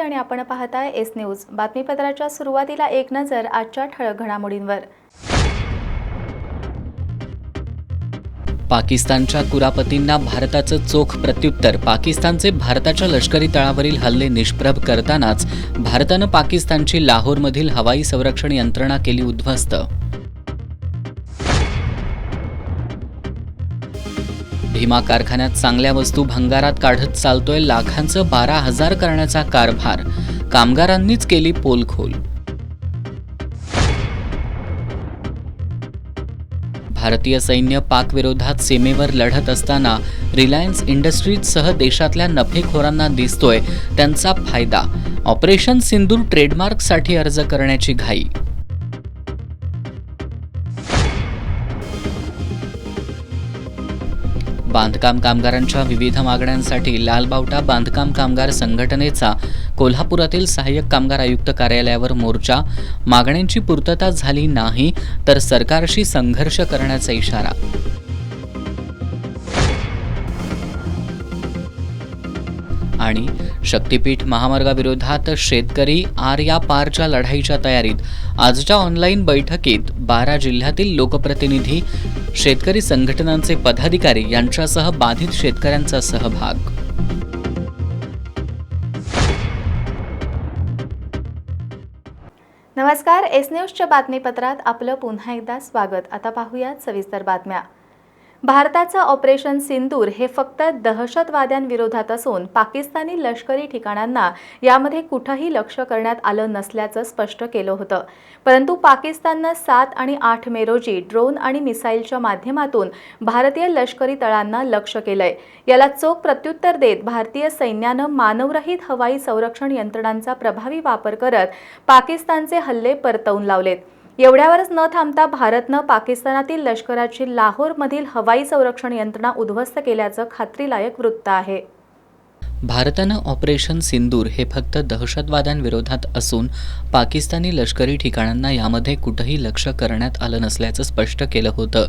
आणि आपण पाहताय एस न्यूज। बातमीपत्राच्या सुरुवातीला एक नजर आजच्या ठळक घडामोडींवर। पाकिस्तानच्या कुरापतींना भारताचं चोख प्रत्युत्तर। पाकिस्तानचे भारताच्या लष्करी तळावरील हल्ले निष्प्रभ करतानाच भारतानं पाकिस्तानची लाहोरमधील हवाई संरक्षण यंत्रणा केली उद्ध्वस्त। भीमा कारखान्यात चांगल्या वस्तू भंगारात काढत चालतोय लाखांचं 12,000 करण्याचा कारभार। कामगारांनीच केली पोलखोल। भारतीय सैन्य पाक विरोधात सीमेवर लढत असताना रिलायन्स इंडस्ट्रीजसह देशातल्या नफेखोरांना दिसतोय त्यांचा फायदा। ऑपरेशन सिंदूर ट्रेडमार्कसाठी अर्ज करण्याची घाई। बांधकाम कामगारांच्या विविध मागण्यांसाठी लालबावटा बांधकाम कामगार संघटनेचा कोल्हापुरातील सहाय्यक कामगार आयुक्त कार्यालयावर मोर्चा। मागण्यांची पूर्तता झाली नाही तर सरकारशी संघर्ष करण्याचा इशारा। आणि शक्तीपीठ महामार्गाविरोधात शेतकरी आर या पारच्या लढाईच्या तयारीत। आजच्या ऑनलाईन बैठकीत 12 जिल्ह्यातील लोकप्रतिनिधी, शेतकरी संघटनांचे पदाधिकारी यांच्यासह बाधित शेतकऱ्यांचा सहभाग। नमस्कार, एस न्यूजच्या बातमीपत्रात आपलं पुन्हा एकदा स्वागत। आता पाहूयात सविस्तर बातम्या। भारताचं ऑपरेशन सिंदूर हे फक्त दहशतवाद्यांविरोधात असून पाकिस्तानी लष्करी ठिकाणांना यामध्ये कुठेही लक्ष करण्यात आलं नसल्याचं स्पष्ट केलं होतं। परंतु पाकिस्ताननं 7 आणि 8 मे रोजी ड्रोन आणि मिसाईलच्या माध्यमातून भारतीय लष्करी तळांना लक्ष्य केलंय। याला चोख प्रत्युत्तर देत भारतीय सैन्यानं मानवरहित हवाई संरक्षण यंत्रणांचा प्रभावी वापर करत पाकिस्तानचे हल्ले परतवून लावलेत। एवढ्यावरच न थांबता भारतनं पाकिस्तानातील लष्कराची लाहोरमधील हवाई संरक्षण यंत्रणा उद्ध्वस्त केल्याचं खात्रीलायक वृत्त आहे। भारतानं ऑपरेशन सिंदूर हे फक्त दहशतवाद्यांविरोधात असून पाकिस्तानी लष्करी ठिकाणांना यामध्ये कुठेही लक्ष करण्यात आलं नसल्याचं स्पष्ट केलं होतं।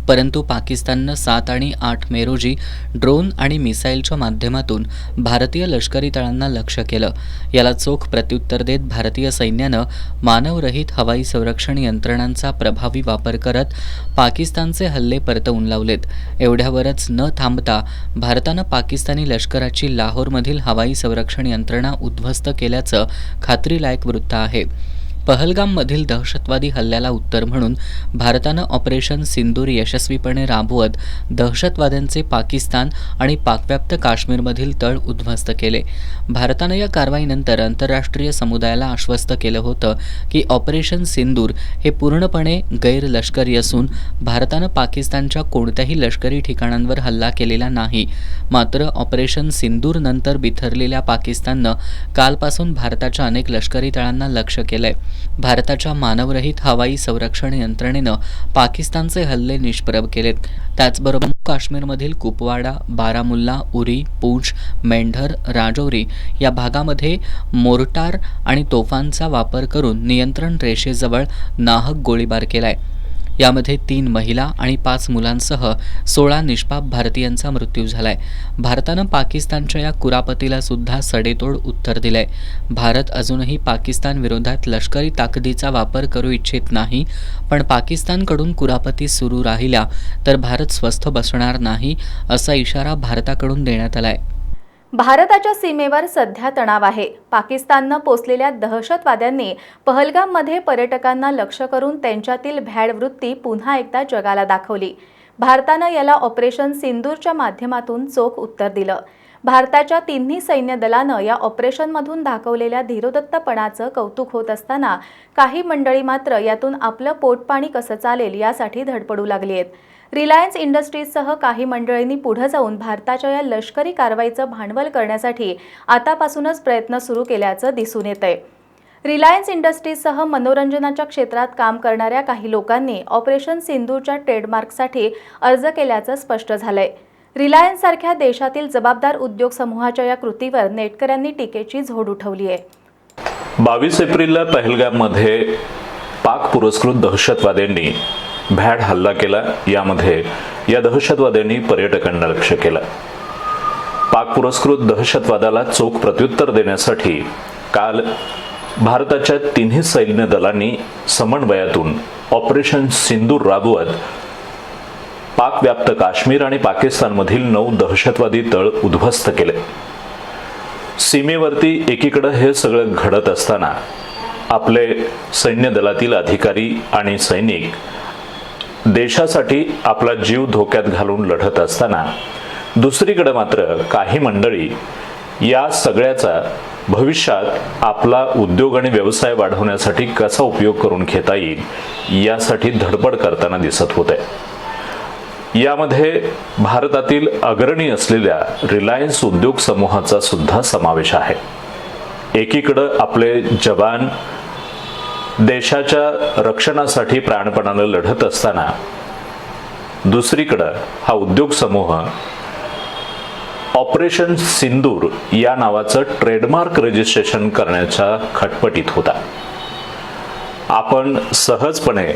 परंतु पाकिस्ताननं 7 आणि 8 मे रोजी ड्रोन आणि मिसाईलच्या माध्यमातून भारतीय लष्करी तळांना लक्ष केलं। याला चोख प्रत्युत्तर देत भारतीय सैन्यानं मानवरहित हवाई संरक्षण यंत्रणांचा प्रभावी वापर करत पाकिस्तानचे हल्ले परतवून लावलेत। एवढ्यावरच न थांबता भारतानं पाकिस्तानी लष्कराची लाहोरमधील हवाई संरक्षण यंत्रणा उद्ध्वस्त केल्याचं खात्रीलायक वृत्त आहे। पहलगाममधील दहशतवादी हल्ल्याला उत्तर म्हणून भारतानं ऑपरेशन सिंदूर यशस्वीपणे राबवत दहशतवाद्यांचे पाकिस्तान आणि पाकव्याप्त काश्मीरमधील तळ उद्ध्वस्त केले। भारतानं या कारवाईनंतर आंतरराष्ट्रीय समुदायाला आश्वस्त केलं होतं की ऑपरेशन सिंदूर हे पूर्णपणे गैरलष्करी असून भारतानं पाकिस्तानच्या कोणत्याही लष्करी ठिकाणांवर हल्ला केलेला नाही। मात्र ऑपरेशन सिंदूर नंतर बिथरलेल्या पाकिस्ताननं कालपासून भारताच्या अनेक लष्करी तळांना लक्ष्य केलंय। भारताच्या मानवरहित हवाई संरक्षण यंत्रणेनं पाकिस्तानचे हल्ले निष्प्रभ केलेत। त्याचबरोबर काश्मीरमधील कुपवाडा, बारामुल्ला, उरी, पूंछ, मेंढर, राजौरी या भागामध्ये मोर्टार आणि तोफांचा वापर करून नियंत्रण रेषेजवळ नाहक गोळीबार केलाय। यामध्ये 3 महिला आणि 5 मुलांसह 16 निष्पाप भारतीयांचा मृत्यू झालाय। भारतानं पाकिस्तानच्या या कुरापतीला सुद्धा सडेतोड उत्तर दिलंय। भारत अजूनही पाकिस्तान विरोधात लष्करी ताकदीचा वापर करू इच्छित नाही, पण पाकिस्तानकडून कुरापती सुरू राहिल्या तर भारत स्वस्थ बसणार नाही असा इशारा भारताकडून देण्यात आलाय। भारताच्या सीमेवर सध्या तणाव आहे। पाकिस्ताननं पोचलेल्या दहशतवाद्यांनी पहलगाममध्ये पर्यटकांना लक्ष्य करून त्यांच्यातील भ्याड वृत्ती पुन्हा एकदा जगाला दाखवली। भारतानं याला ऑपरेशन सिंदूरच्या माध्यमातून चोख उत्तर दिलं। भारताच्या तिन्ही सैन्य दलानं या ऑपरेशनमधून दाखवलेल्या धीरोदत्तपणाचं कौतुक होत असताना काही मंडळी मात्र यातून आपलं पोटपाणी कसं चालेल यासाठी धडपडू लागली आहेत। रिलायन्स इंडस्ट्रीजसह काही मंडळींनी पुढे जाऊन भारताच्या या लष्करी कारवाईचं भांडवल करण्यासाठी आतापासूनच प्रयत्न सुरू केल्याचं दिसून येतंय। रिलायन्स इंडस्ट्रीजसह मनोरंजनाच्या क्षेत्रात काम करणाऱ्या काही लोकांनी ऑपरेशन सिंदूरच्या ट्रेडमार्कसाठी अर्ज केल्याचं स्पष्ट झालंय। रिलायन्स सारख्या देशातील जबाबदार उद्योग समूहाच्या या कृतीवर नेटकऱ्यांनी टीकेची झोड उठवली आहे। 22 एप्रिलला पहलगाममध्ये पाक पुरस्कृत दहशतवाद्यांनी भ्याड हल्ला केला। यामध्ये या दहशतवाद्यांनी पर्यटकांना लक्ष्य केलं। पाक पुरस्कृत दहशतवादाला चोख प्रत्युत्तर देण्यासाठी काल भारताच्या तिन्ही सैन्य दलांनी समन्वयातून ऑपरेशन सिंदूर राबवत पाकव्याप्त काश्मीर आणि पाकिस्तानमधील 9 दहशतवादी तळ उद्ध्वस्त केले. सीमेवरती एकीकडे हे सगळं घडत असताना आपले सैन्य दलातील अधिकारी आणि सैनिक देशासाठी आपला जीव धोक्यात घालून लढत असताना दुसरीकडे मात्र काही मंडळी या सगळ्याचा भविष्यात आपला उद्योग आणि व्यवसाय वाढवण्यासाठी कसा उपयोग करून घेता येईल यासाठी धडपड करताना दिसत होते. यामध्ये भारतातील अग्रणी असलेल्या रिलायन्स उद्योग समूहाचा सुद्धा समावेश आहे. एकीकडे आपले जवान देशाच्या रक्षणासाठी प्राणपणाने लढत असताना दुसरीकडे हा उद्योग समूह ऑपरेशन सिंदूर या नावाचं ट्रेडमार्क रजिस्ट्रेशन करण्याच्या खटपटीत होता. आपण सहजपणे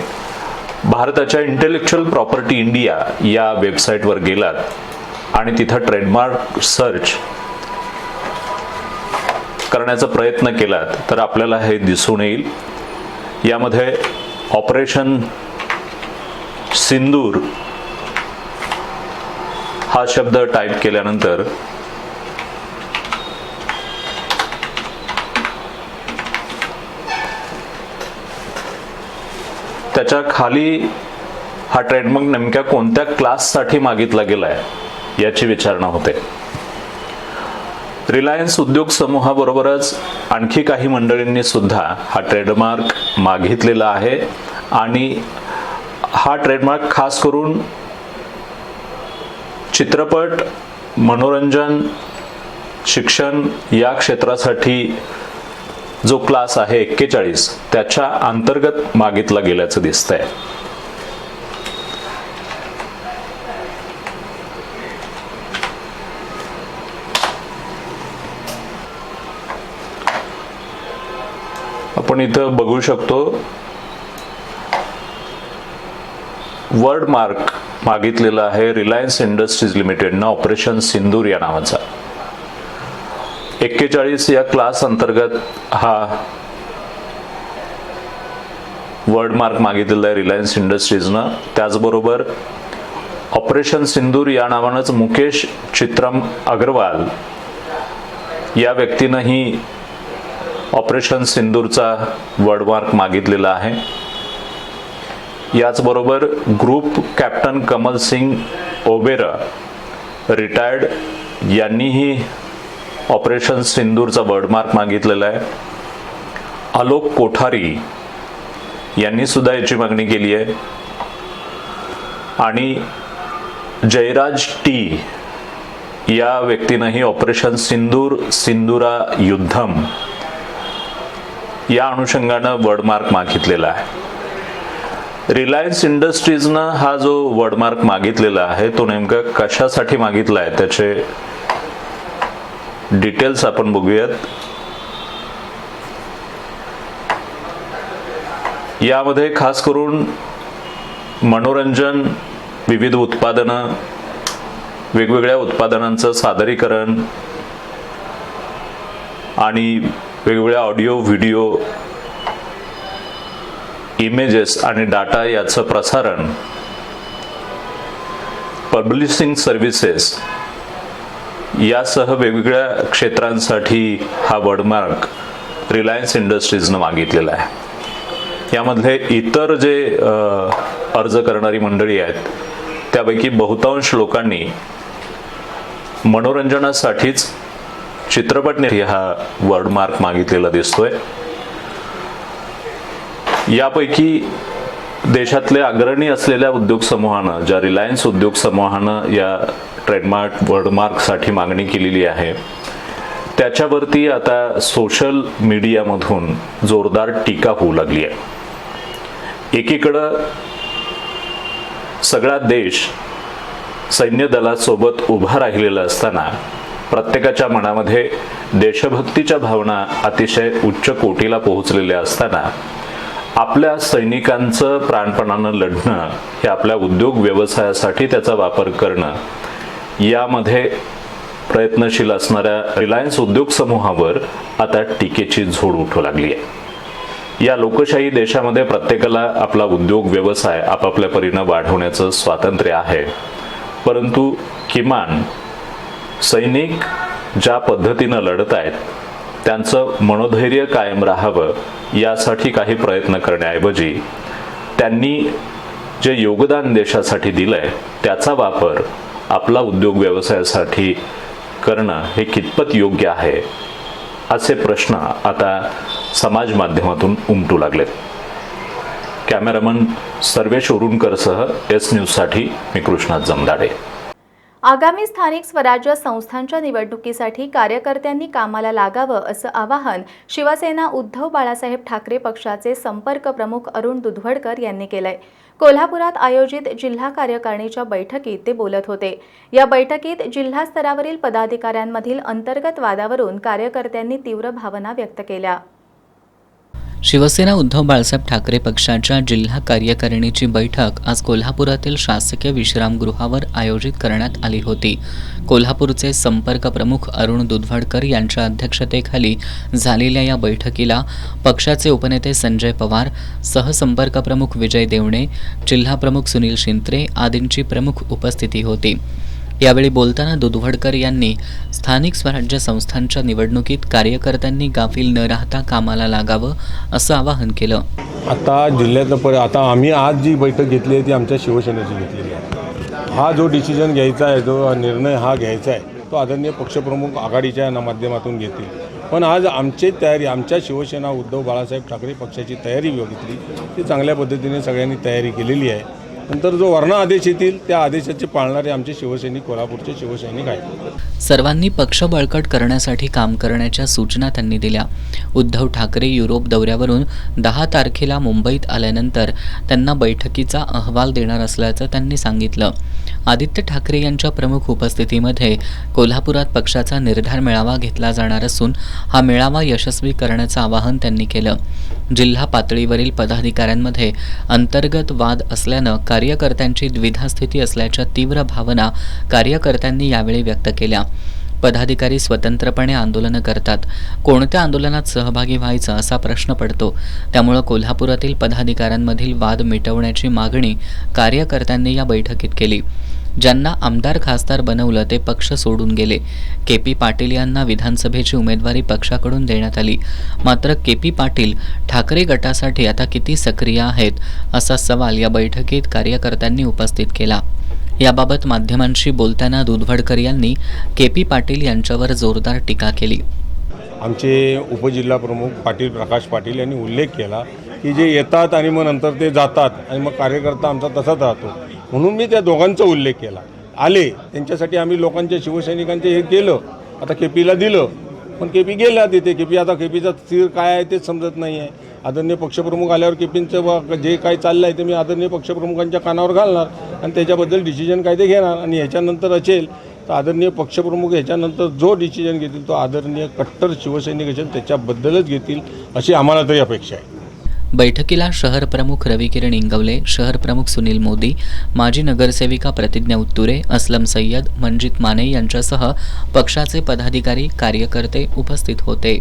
भारताच्या इंटेलेक्च्युअल प्रॉपर्टी इंडिया या वेबसाईटवर गेलात आणि तिथं ट्रेडमार्क सर्च करण्याचा प्रयत्न केलात तर आपल्याला हे दिसून येईल. यामध्ये ऑपरेशन सिंदूर हा शब्द टाईप केल्यानंतर त्याच्या खाली हा ट्रेडमार्क नेमक्या कोणत्या क्लाससाठी मागितला गेलाय याची विचारणा होते. रिलायन्स उद्योग समूहाबरोबरच आणखी काही मंडळींनी सुद्धा हा ट्रेडमार्क मागितलेला आहे आणि हा ट्रेडमार्क खास करून चित्रपट, मनोरंजन, शिक्षण या क्षेत्रासाठी जो क्लास आहे 41 त्याच्या अंतर्गत मागितला गेल्याचं दिसतंय. आपण इथं बघू शकतो वर्ड मार्क मागितलेला आहे रिलायन्स इंडस्ट्रीज लिमिटेडनं ऑपरेशन सिंदूर या नावाचा. 41 या क्लास अंतर्गत हा वर्ड मार्क मागितलेला आहे रिलायन्स इंडस्ट्रीजनं. त्याचबरोबर ऑपरेशन सिंदूर या नावानंच मुकेश चित्रम अग्रवाल या व्यक्तीनंही ऑपरेशन सिंदूरचा वर्ड मार्क मागितलेला आहे. याचबरोबर ग्रुप कॅप्टन कमल सिंग ओबेरा रिटायर्ड यांनीही ऑपरेशन सिंदूरचा वर्ड मार्क मागितलेला आहे. आलोक कोठारी यांनी सुद्धा याची मागणी केली आहे आणि जयराज टी या व्यक्तीनंही ऑपरेशन सिंदूर सिंदुरा युद्धम या अनुषंगानं वर्ड मार्क मागितलेला आहे. रिलायन्स इंडस्ट्रीजनं हा जो वर्ड मार्क मागितलेला आहे तो नेमका कशासाठी मागितला आहे त्याचे डिटेल्स आपण बघूयात. यामध्ये खास करून मनोरंजन, विविध उत्पादनं, वेगवेगळ्या उत्पादनांचं सादरीकरण आणि वेगवेगळ्या ऑडिओ, व्हिडिओ, इमेजेस आणि डाटा याचं प्रसारण, पब्लिशिंग सर्व्हिसेस यासह वेगवेगळ्या क्षेत्रांसाठी हा वर्ड मार्क रिलायन्स इंडस्ट्रीजनं मागितलेला आहे. यामधले इतर जे अर्ज करणारी मंडळी आहेत त्यापैकी बहुतांश लोकांनी मनोरंजनासाठीच चित्रपटने हा वर्ड मार्क मागितलेला दिसतोय. यापैकी देशातले अग्रणी असलेल्या उद्योग समूहानं, ज्या रिलायन्स उद्योग समूहानं या ट्रेडमार्क वर्ड मार्कसाठी मागणी केलेली आहे त्याच्यावरती आता सोशल मीडियामधून जोरदार टीका होऊ लागली आहे. एकीकडं सगळा देश सैन्य दलासोबत उभा राहिलेला असताना प्रत्येकाच्या मनामध्ये देशभक्तीच्या भावना अतिशय उच्च कोटीला पोहोचलेल्या असताना आपल्या सैनिकांचं प्राणपणानं लढणं हे आपल्या उद्योग व्यवसायासाठी त्याचा वापर करणं यामध्ये प्रयत्नशील असणाऱ्या रिलायन्स उद्योग समूहावर आता टीकेची झोड उठू लागली आहे. या लोकशाही देशामध्ये प्रत्येकाला आपला उद्योग व्यवसाय आपापल्या परीनं वाढवण्याचं स्वातंत्र्य आहे, परंतु किमान सैनिक ज्या पद्धतीनं लढत आहेत त्यांचं मनोधैर्य कायम राहावं यासाठी काही प्रयत्न करण्याऐवजी त्यांनी जे योगदान देशासाठी दिलंय त्याचा वापर आपला उद्योग व्यवसायासाठी करणं हे कितपत योग्य आहे, असे प्रश्न आता समाज माध्यमातून उमटू लागलेत. कॅमेरामन सर्वेश उरुणकरसह एस न्यूजसाठी मी कृष्णा जमदाडे. आगामी स्थानिक स्वराज्य संस्थांच्या निवडणुकीसाठी कार्यकर्त्यांनी कामाला लागावं असं आवाहन शिवसेना उद्धव बाळासाहेब ठाकरे पक्षाचे संपर्क प्रमुख अरुण दुधवडकर यांनी केलंय. कोल्हापुरात आयोजित जिल्हा कार्यकारिणीच्या बैठकीत ते बोलत होते. या बैठकीत जिल्हा स्तरावरील पदाधिकाऱ्यांमधील अंतर्गत वादावरून कार्यकर्त्यांनी तीव्र भावना व्यक्त केल्या. शिवसेना उद्धव बाळासाहेब ठाकरे पक्षाच्या जिल्हा कार्यकारिणीची बैठक आज कोल्हापुरातील शासकीय विश्रामगृहावर आयोजित करण्यात आली होती. कोल्हापूरचे संपर्क प्रमुख अरुण दुधवडकर यांच्या अध्यक्षतेखाली झालेल्या या बैठकीला पक्षाचे उपनेते संजय पवार, सहसंपर्क प्रमुख विजय देवणे, जिल्हा प्रमुख सुनील शिंत्रे आदींची प्रमुख उपस्थिती होती. यावेळी बोलताना दुधवडकर यांनी स्थानिक स्वराज्य संस्थांच्या निवडणुकीत कार्यकर्त्यांनी गाफील न राहता कामाला लागावं असं आवाहन केलं. आता जिल्ह्यातलं आता आम्ही आज जी बैठक घेतली आहे ती आमच्या शिवसेनेची घेतलेली आहे. हा जो डिसिजन घ्यायचा आहे, जो निर्णय हा घ्यायचा आहे तो आदरणीय पक्षप्रमुख आघाडीच्या माध्यमातून घेतील. पण आज आमची तयारी, आमच्या शिवसेना उद्धव बाळासाहेब ठाकरे पक्षाची तयारी बघितली ती चांगल्या पद्धतीने सगळ्यांनी तयारी केलेली आहे. नंतर जो वर्ण आदेश येतील त्या आदेशाचे पाळणारे आमचे शिवसैनिक, कोल्हापूरचे शिवसैनिक आहेत. सर्वांनी पक्ष बळकट करण्यासाठी काम करण्याच्या सूचना त्यांनी दिल्या. उद्धव ठाकरे युरोप दौऱ्यावरून 10 तारखेला मुंबईत आल्यानंतर त्यांना बैठकीचा अहवाल देणार असल्याचं त्यांनी सांगितलं. आदित्य ठाकरे यांच्या प्रमुख उपस्थितीमध्ये कोल्हापुरात पक्षाचा निर्धार मेळावा घेतला जाणार असून हा मेळावा यशस्वी करण्याचं आवाहन त्यांनी केलं. जिल्हा पातळीवरील पदाधिकाऱ्यांमध्ये अंतर्गत वाद असल्यानं कार्यकर्त्यांची द्विधा स्थिती असल्याच्या तीव्र भावना कार्यकर्त्यांनी यावेळी व्यक्त केल्या. पदाधिकारी स्वतंत्रपणे आंदोलनं करतात, कोणत्या आंदोलनात सहभागी व्हायचं असा प्रश्न पडतो. त्यामुळे कोल्हापुरातील पदाधिकाऱ्यांमधील वाद मिटवण्याची मागणी कार्यकर्त्यांनी या बैठकीत केली. ज्यांना आमदार खासदार बनवलं ते पक्ष सोडून गेले. के.पी. पाटील यांना विधानसभेची उमेदवारी पक्षाकडून देण्यात आली. मात्र के.पी. पाटील ठाकरे गटासाठी आता किती सक्रिय आहेत असा सवाल या बैठकीत कार्यकर्त्यांनी उपस्थित केला. याबाबत माध्यमांशी बोलताना दुधवडकर यांनी के.पी. पाटील यांच्यावर जोरदार टीका केली. आमचे उपजिल्हा प्रमुख पाटील प्रकाश पाटील यांनी उल्लेख केला की जे येतात आणि मग नंतर ते जातात आणि मग कार्यकर्ता आमचा तसाच राहतो. म्हणून मी त्या दोघांचा उल्लेख केला. आले त्यांच्यासाठी आम्ही लोकांच्या शिवसैनिकांचे हे केलं. आता के.पीला दिलं पण के.पी गेला तिथे. के.पी आता के.पीचा स्थिर काय आहे तेच समजत नाही आहे. आदरणीय पक्षप्रमुख आल्यावर के.पींचं जे काही चाललं आहे ते मी आदरणीय पक्षप्रमुखांच्या कानावर घालणार आणि त्याच्याबद्दल डिसिजन काय ते घेणार. आणि ह्याच्यानंतर असेल तर आदरणीय पक्षप्रमुख ह्याच्यानंतर जो डिसिजन घेतील तो आदरणीय कट्टर शिवसैनिक असेल त्याच्याबद्दलच घेतील अशी आम्हाला तरी अपेक्षा आहे. बैठकीला शहर प्रमुख रविकिरण इंगवले, शहर प्रमुख सुनील मोदी, माजी नगरसेविका प्रतिज्ञा उत्तुरे, असलम सय्यद, मंजित माने यांच्यासह पक्षाचे पदाधिकारी, कार्यकर्ते उपस्थित होते.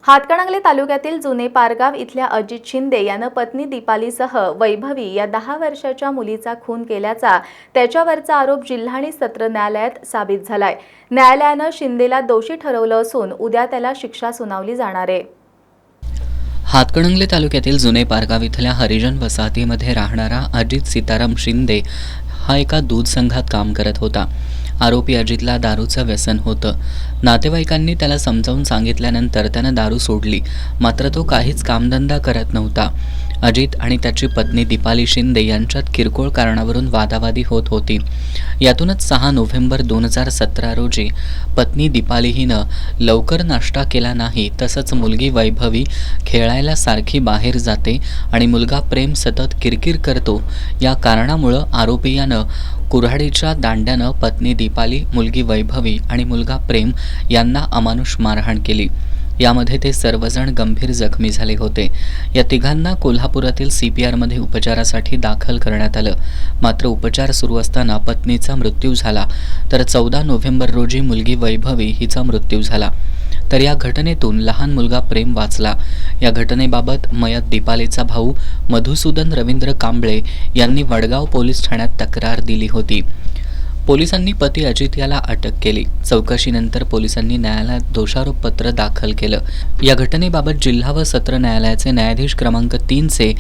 हातकणंगले तालुक्यातील जुने पारगाव इथल्या अजित शिंदे यानं पत्नी दीपालीसह वैभवी या 10 वर्षाच्या मुलीचा खून केल्याचा त्याच्यावरचा आरोप जिल्हा आणि सत्र न्यायालयात साबित झालाय. न्यायालयानं शिंदेला दोषी ठरवलं असून उद्या त्याला शिक्षा सुनावली जाणार आहे. हातकणंगले तालुक्यातील जुने पारगाव इथल्या हरिजन वसाहतीमध्ये राहणारा अजित सीताराम शिंदे हा एका दूध संघात काम करत होता. आरोपी अजितला दारूचं व्यसन होतं. नातेवाईकांनी त्याला समजावून सांगितल्यानंतर त्यानं दारू सोडली. मात्र तो काहीच कामधंदा करत नव्हता. अजित आणि त्याची पत्नी दीपाली शिंदे यांच्यात किरकोळ कारणावरून वादावादी होत होती. यातूनच 6 नोव्हेंबर 2017 रोजी पत्नी दीपाली हिनं लवकर नाश्ता केला नाही, तसंच मुलगी वैभवी खेळायला सारखी बाहेर जाते आणि मुलगा प्रेम सतत किरकिर करतो या कारणामुळं आरोपी यानं कुऱ्हाडीच्या दांड्यानं पत्नी दीपाली, मुलगी वैभवी आणि मुलगा प्रेम यांना अमानुष मारहाण केली. यामध्ये ते सर्वजण गंभीर जखमी झाले होते. या तिघांना कोल्हापुरातील CPRमध्ये उपचारासाठी दाखल करण्यात आलं. मात्र उपचार सुरू असताना पत्नीचा मृत्यू झाला, तर 14 नोव्हेंबर रोजी मुलगी वैभवी हिचा मृत्यू झाला. तर या घटनेतून लहान मुलगा प्रेम वाचला. या घटनेबाबत मयत दीपालीचा भाऊ मधुसूदन रवींद्र कांबळे यांनी वडगाव पोलीस ठाण्यात तक्रार दिली होती. पोलिसांनी पती अजित याला अटक केली. चौकशीनंतर पोलिसांनी न्यायालयात दोषारोपपत्र दाखल केलं. या घटनेबाबत जिल्हा व सत्र न्यायालयाचे न्यायाधीश क्रमांक 3चे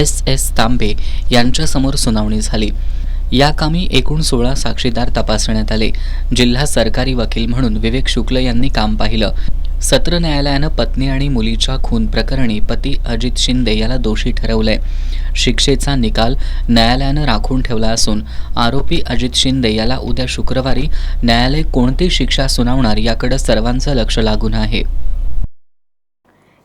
SS तांबे यांच्यासमोर सुनावणी झाली. या कामी एकूण 16 साक्षीदार तपासण्यात आले. जिल्हा सरकारी वकील म्हणून विवेक शुक्ल यांनी काम पाहिलं. सत्र न्यायालयानं पत्नी आणि मुलीच्या खून प्रकरणी पती अजित शिंदे याला दोषी ठरवलंय. शिक्षेचा निकाल न्यायालयानं राखून ठेवला असून आरोपी अजित शिंदे याला उद्या शुक्रवारी न्यायालय कोणती शिक्षा सुनावणार याकडे सर्वांचं लक्ष लागून आहे.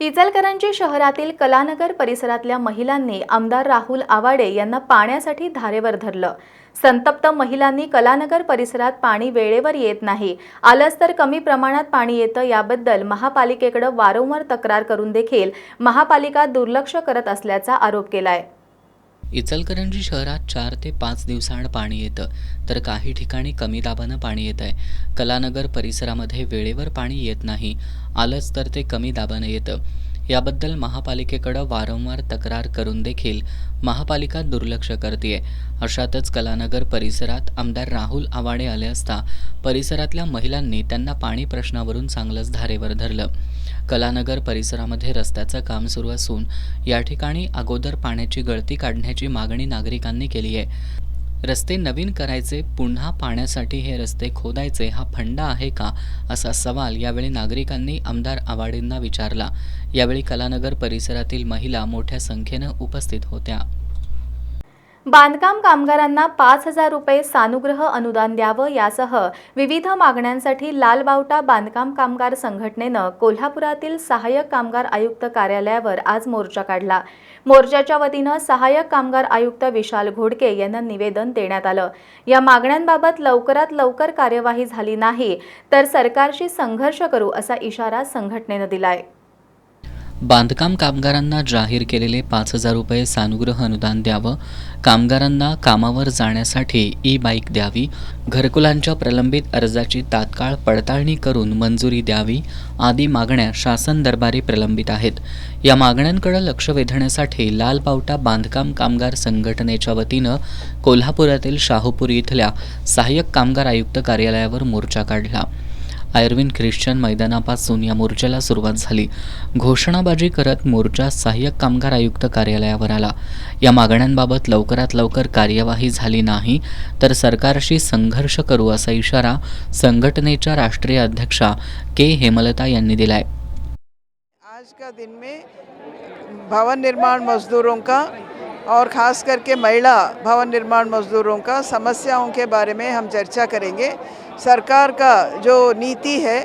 इचलकरंजी शहरातील कलानगर परिसरातल्या महिलांनी आमदार राहुल आवाडे यांना पाण्यासाठी धारेवर धरलं. संतप्त महिलांनी कलानगर परिसरात पाणी वेळेवर येत नाही, आलंच तर कमी प्रमाणात पाणी येतं याबद्दल महापालिकेकडे वारंवार तक्रार करून देखील महापालिका दुर्लक्ष करत असल्याचा आरोप केलाय. इचलकरंजी शहरात 4 ते 5 दिवसांआड पाणी येतं, तर काही ठिकाणी कमी दाबानं पाणी येत आहे. कलानगर परिसरामध्ये वेळेवर पाणी येत नाही, आलंच तर ते कमी दाबानं येतं. याबद्दल महापालिकेकडे वारंवार तक्रार करून देखील महापालिका दुर्लक्ष करते. अशातच कलानगर परिसरात आमदार राहुल आवाडे आले असता परिसरातल्या महिलांनी त्यांना पाणी प्रश्नावरून चांगलंच धारेवर धरलं. कलानगर परिसरामध्ये रस्त्याचं काम सुरू असून या ठिकाणी अगोदर पाण्याची गळती काढण्याची मागणी नागरिकांनी केली आहे. रस्ते नवीन करायचे, पुन्हा पाण्यासाठी हे रस्ते खोदायचे हा फंडा आहे का, असा सवाल यावेळी नागरिकांनी आमदार आवाडेंना विचारला. यावेळी कलानगर परिसरातील महिला मोठ्या संख्येनं उपस्थित होत्या. बांधकाम कामगारांना 5,000 रुपये सानुग्रह अनुदान द्यावं यासह विविध मागण्यांसाठी लालबावटा बांधकाम कामगार संघटनेनं कोल्हापुरातील सहाय्यक कामगार आयुक्त कार्यालयावर आज मोर्चा काढला. मोर्चाच्या वतीनं सहाय्यक कामगार आयुक्त विशाल घोडके यांना निवेदन देण्यात आलं. या मागण्यांबाबत लवकरात लवकर कार्यवाही झाली नाही तर सरकारशी संघर्ष करू असा इशारा संघटनेनं दिलाय. बांधकाम कामगारांना जाहीर केलेले 5,000 रुपये सानुग्रह अनुदान द्यावं, कामगारांना कामावर जाण्यासाठी ई-बाईक द्यावी, घरकुलांच्या प्रलंबित अर्जाची तात्काळ पडताळणी करून मंजुरी द्यावी आदी मागण्या शासन दरबारी प्रलंबित आहेत. या मागण्यांकडे लक्ष वेधण्यासाठी लालबावटा बांधकाम कामगार संघटनेच्या वतीनं कोल्हापुरातील शाहूपुर इथल्या सहाय्यक कामगार आयुक्त कार्यालयावर मोर्चा काढला. आयर्विन ख्रिश्चन मैदानापासून या मोर्चाला सुरुवात झाली. घोषणाबाजी करत मोर्चा सहाय्यक कामगार आयुक्त कार्यालयावर आला. या मागण्यांबाबत लवकरात लवकर कार्यवाही झाली नाही तर सरकारशी संघर्ष करू असा इशारा संघटनेच्या राष्ट्रीय अध्यक्षा के हेमलता यांनी दिलाय. आज का दिन में भवन निर्माण मजदूरों का और ख़ास करके महिला भवन निर्माण मजदूरों का समस्याओं के बारे में हम चर्चा करेंगे. सरकार का जो नीति है,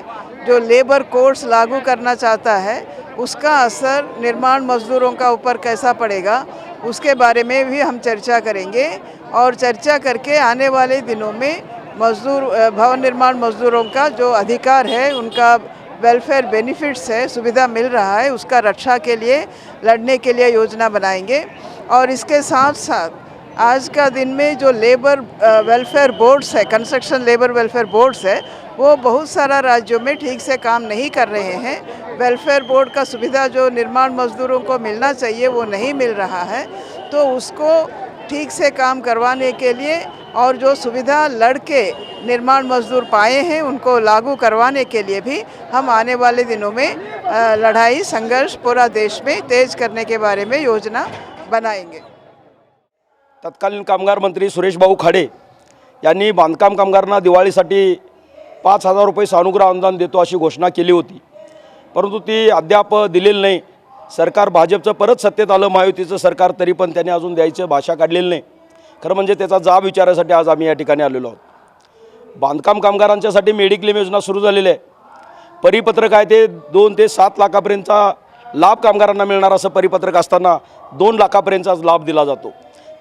जो लेबर कोड्स लागू करना चाहता है, उसका असर निर्माण मजदूरों का ऊपर कैसा पड़ेगा उसके बारे में भी हम चर्चा करेंगे. और चर्चा करके आने वाले दिनों में भवन निर्माण मजदूरों का जो अधिकार है, उनका वेलफेयर बेनिफिट्स है, सुविधा मिल रहा है, उसका रक्षा के लिए लड़ने के लिए योजना बनाएंगे. और इसके साथ साथ आज का दिन में जो लेबर वेलफेयर बोर्ड्स है, कंस्ट्रक्शन लेबर वेलफेयर बोर्ड्स है, वो बहुत सारा राज्यों में ठीक से काम नहीं कर रहे हैं. वेलफेयर बोर्ड का सुविधा जो निर्माण मजदूरों को मिलना चाहिए वो नहीं मिल रहा है. तो उसको ठीक से काम करवाने के लिए और जो सुविधा लड़के निर्माण मजदूर पाए हैं उनको लागू करवाने के लिए भी हम आने वाले दिनों में लड़ाई संघर्ष पूरा देश में तेज करने के बारे में योजना बनाएंगे. तत्कालीन कामगार मंत्री सुरेश भाऊ खाडे यांनी बांधकाम कामगारांना दिवाळीसाठी 5,000 रुपये सानुग्रह अनुदान देतो अशी घोषणा केली होती, परंतु ती अद्याप दिलेली नाही. सरकार भाजपचं परत सत्तेत आलं, महायुतीचं सरकार, तरी पण त्यांनी अजून द्यायचं भाषा काढलेली नाही. खरं म्हणजे त्याचा जाब विचारायसाठी आज आम्ही या ठिकाणी आलेलो आहोत. बांधकाम कामगारांच्यासाठी मेडिक्लेम योजना सुरू झालेली आहे. परिपत्रक आहे ते 2 ते 7 लाखापर्यंतचा लाभ कामगारांना मिळणार असं परिपत्रक असताना 2 लाखापर्यंतचा लाभ दिला जातो.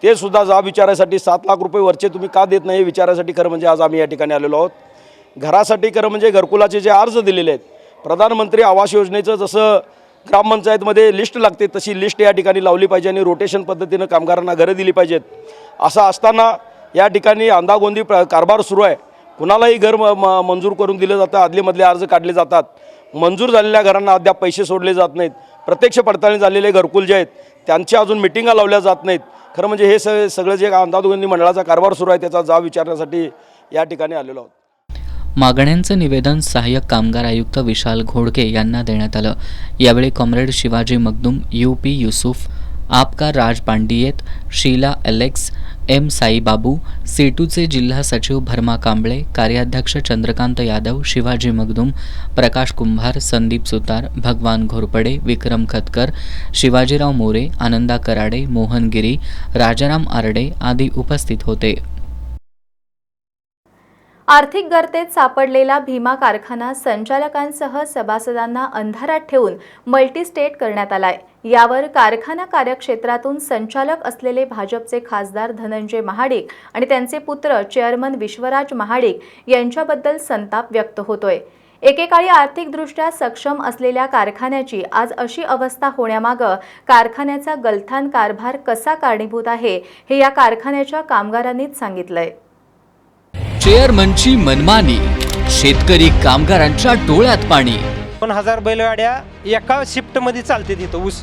ते सुद्धा जाब विचारायसाठी 7 लाख रुपये वरचे तुम्ही का देत नाही विचारायसाठी खरं म्हणजे आज आम्ही या ठिकाणी आलेलो आहोत. घरासाठी खरं म्हणजे घरकुलाचे जे अर्ज दिलेले आहेत, प्रधानमंत्री आवास योजनेचं जसं ग्रामपंचायतमध्ये लिस्ट लागते तशी लिस्ट या ठिकाणी लावली पाहिजे आणि रोटेशन पद्धतीनं कामगारांना घरं दिली पाहिजेत. असं असताना या ठिकाणी अंदागोंदी कारभार सुरू आहे. कुणालाही घर मंजूर करून दिलं जातं, आदलेमधले अर्ज काढले जातात. मंजूर झालेल्या घरांना अद्याप पैसे सोडले जात नाहीत. प्रत्यक्ष पडताळणी झालेले घरकुल जे आहेत त्यांच्या अजून मिटिंगा लावल्या जात नाहीत. खरं म्हणजे हे सगळं जे अंदागोंदी मंडळाचा कारभार सुरू आहे त्याचा जाब विचारण्यासाठी या ठिकाणी आलेलो आहोत. मागण्यांचं निवेदन सहाय्यक कामगार आयुक्त विशाल घोडके यांना देण्यात आलं. यावेळी कॉम्रेड शिवाजी मगदूम, UP युसुफ, आपका राज पांडियेत, शीला एलेक्स, M साईबाबू, C2चे जिल्हा सचिव भरमा कांबळे, कार्याध्यक्ष चंद्रकांत यादव, शिवाजी मगदूम, प्रकाश कुंभार, संदीप सुतार, भगवान घोरपडे, विक्रम खतकर, शिवाजीराव मोरे, आनंदा कराडे, मोहन गिरी, राजाराम आरडे आदी उपस्थित होते. आर्थिक गर्तेत सापडलेला भीमा कारखाना संचालकांसह सभासदांना अंधारात ठेवून मल्टीस्टेट करण्यात आलाय. यावर कारखाना कार्यक्षेत्रातून संचालक असलेले भाजपचे खासदार धनंजय महाडिक आणि त्यांचे पुत्र चेअरमन विश्वराज महाडिक यांच्याबद्दल संताप व्यक्त होतोय. एकेकाळी आर्थिकदृष्ट्या सक्षम असलेल्या कारखान्याची आज अशी अवस्था होण्यामागं कारखान्याचा गलथान कारभार कसा कारणीभूत आहे हे या कारखान्याच्या कामगारांनीच सांगितलंय. चेअरमनची मनमानी, शेतकरी कामगारांच्या डोळ्यात पाणी. 2000 बैलगाड्या एका शिफ्टमध्ये चालते तिथं ऊस.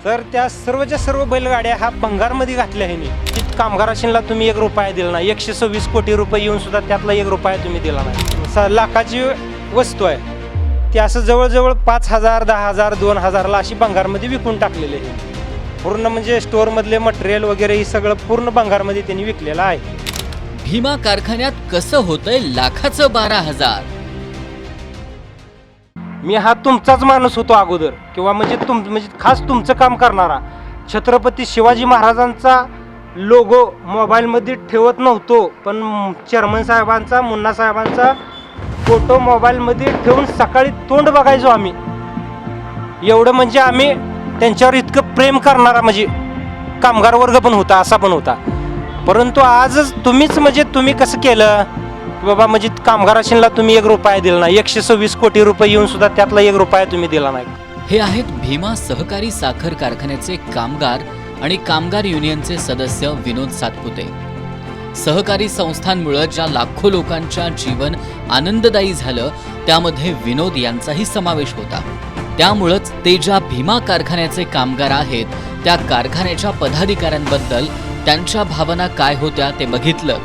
तर त्या सर्वच्या सर्व बैलगाड्या हा भंगारमध्ये घातल्या आहे. तिथं कामगाराशीला तुम्ही 1 रुपया दिला नाही. 126 कोटी रुपये येऊन सुद्धा त्यातला 1 रुपया तुम्ही दिला नाही. लाखाची वस्तू आहे ती असं जवळजवळ 5000, 10000, 2000ला अशी भंगारमध्ये विकून टाकलेली आहे. पूर्ण म्हणजे स्टोअरमधले मटेरियल वगैरे हे सगळं पूर्ण भंगारमध्ये त्यांनी विकलेलं आहे. भीमा कारखान्यात कसं होतंय लाखाचं 12,000. मी हा तुमचाच माणूस होतो अगोदर, किंवा म्हणजे खास तुमचं काम करणारा. छत्रपती शिवाजी महाराजांचा लोगो मोबाईलमध्ये ठेवत नव्हतो, पण चेअरमन साहेबांचा, मुन्ना साहेबांचा फोटो मोबाईलमध्ये ठेवून सकाळी तोंड बघायचो आम्ही. एवढं म्हणजे आम्ही त्यांच्यावर इतकं प्रेम करणारा म्हणजे कामगार वर्ग पण होता, असा पण होता. परंतु आजच तुम्ही कसं केलं की बाबा म्हणजे कामगाराशीला तुम्ही 1 रुपया दिला नाही. 126 कोटी रुपये येऊन सुद्धा त्यातला 1 रुपया तुम्ही दिला नाही. हे आहेत भीमा सहकारी साखर कारखान्याचे कामगार आणि कामगार युनियनचे सदस्य विनोद सातपुते. सहकारी संस्थांमुळे ज्या लाखो लोकांच्या जीवन आनंददायी झालं त्यामध्ये विनोद यांचाही समावेश होता. त्यामुळेच ते ज्या भीमा कारखान्याचे कामगार आहेत त्या कारखान्याच्या पदाधिकाऱ्यांबद्दल त्यांच्या भावना काय होत्या ते बघितलं.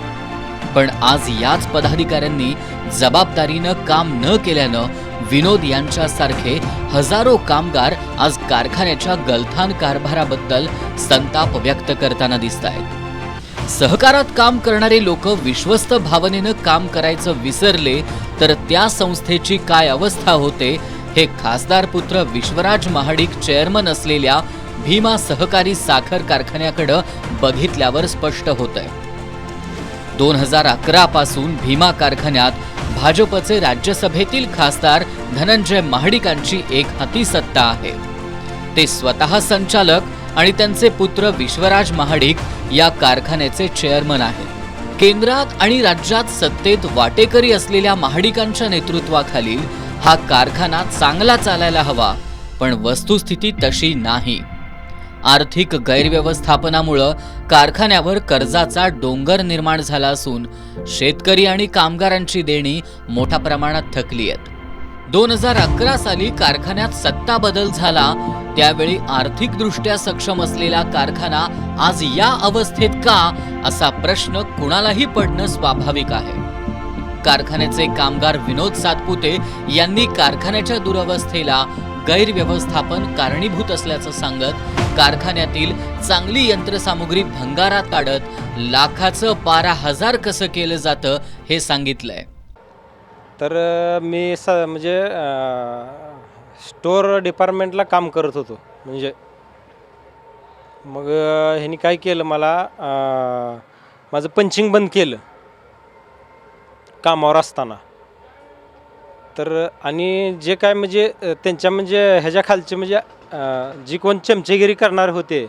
पण आज याच पदाधिकाऱ्यांनी जबाबदारीनं काम न केल्यानं विनोद यांच्यासारखे हजारो कामगार आज कारखान्याच्या गलथान कारभाराबद्दल संताप व्यक्त करताना दिसतायत. सहकारात काम करणारे लोक विश्वस्त भावनेनं काम करायचं विसरले तर त्या संस्थेची काय अवस्था होते हे खासदार पुत्र विश्वराज महाडिक चेअरमन असलेल्या भीमा सहकारी साखर कारखान्याकडे बघितल्यावर स्पष्ट होतंय. 2011 पासून भीमा कारखान्यात भाजपचे राज्यसभेतील खासदार धनंजय महाडिकांची एक हाती सत्ता आहे. ते स्वतः संचालक आणि त्यांचे पुत्र विश्वराज महाडिक या कारखान्याचे चेअरमन आहेत. केंद्रात आणि राज्यात सत्तेत वाटेकरी असलेल्या महाडिकांच्या नेतृत्वाखालील हा कारखाना चांगला चालायला हवा, पण वस्तुस्थिती तशी नाही. आर्थिक गैरव्यवस्थापनामुळे कारखान्यावर कर्जाचा डोंगर निर्माण झाला असून शेतकरी आणि कामगारांची देणी मोठ्या प्रमाणात थकली आहेत. 2011 साली कारखान्यात सत्ता बदल झाला त्यावेळी आर्थिकदृष्ट्या सक्षम असलेला कारखाना आज या अवस्थेत का असा प्रश्न कुणालाही पडणं स्वाभाविक आहे. कारखान्याचे कामगार विनोद सातपुते यांनी कारखान्याच्या दुरवस्थेला गैरव्यवस्थापन कारणीभूत असल्याचं सांगत कारखान्यातील चांगली यंत्रसामुग्री भंगारात काढत लाखाचं 12,000 कसं केलं जातं हे सांगितलंय. तर मी स्टोअर डिपार्टमेंटला काम करत होतो. म्हणजे मग ह्यांनी काय केलं, मला माझं पंचिंग बंद केलं कामावर असताना. तर आणि जे काय म्हणजे त्यांच्या ह्याच्या खालचे जी कोण चमचेगिरी करणार होते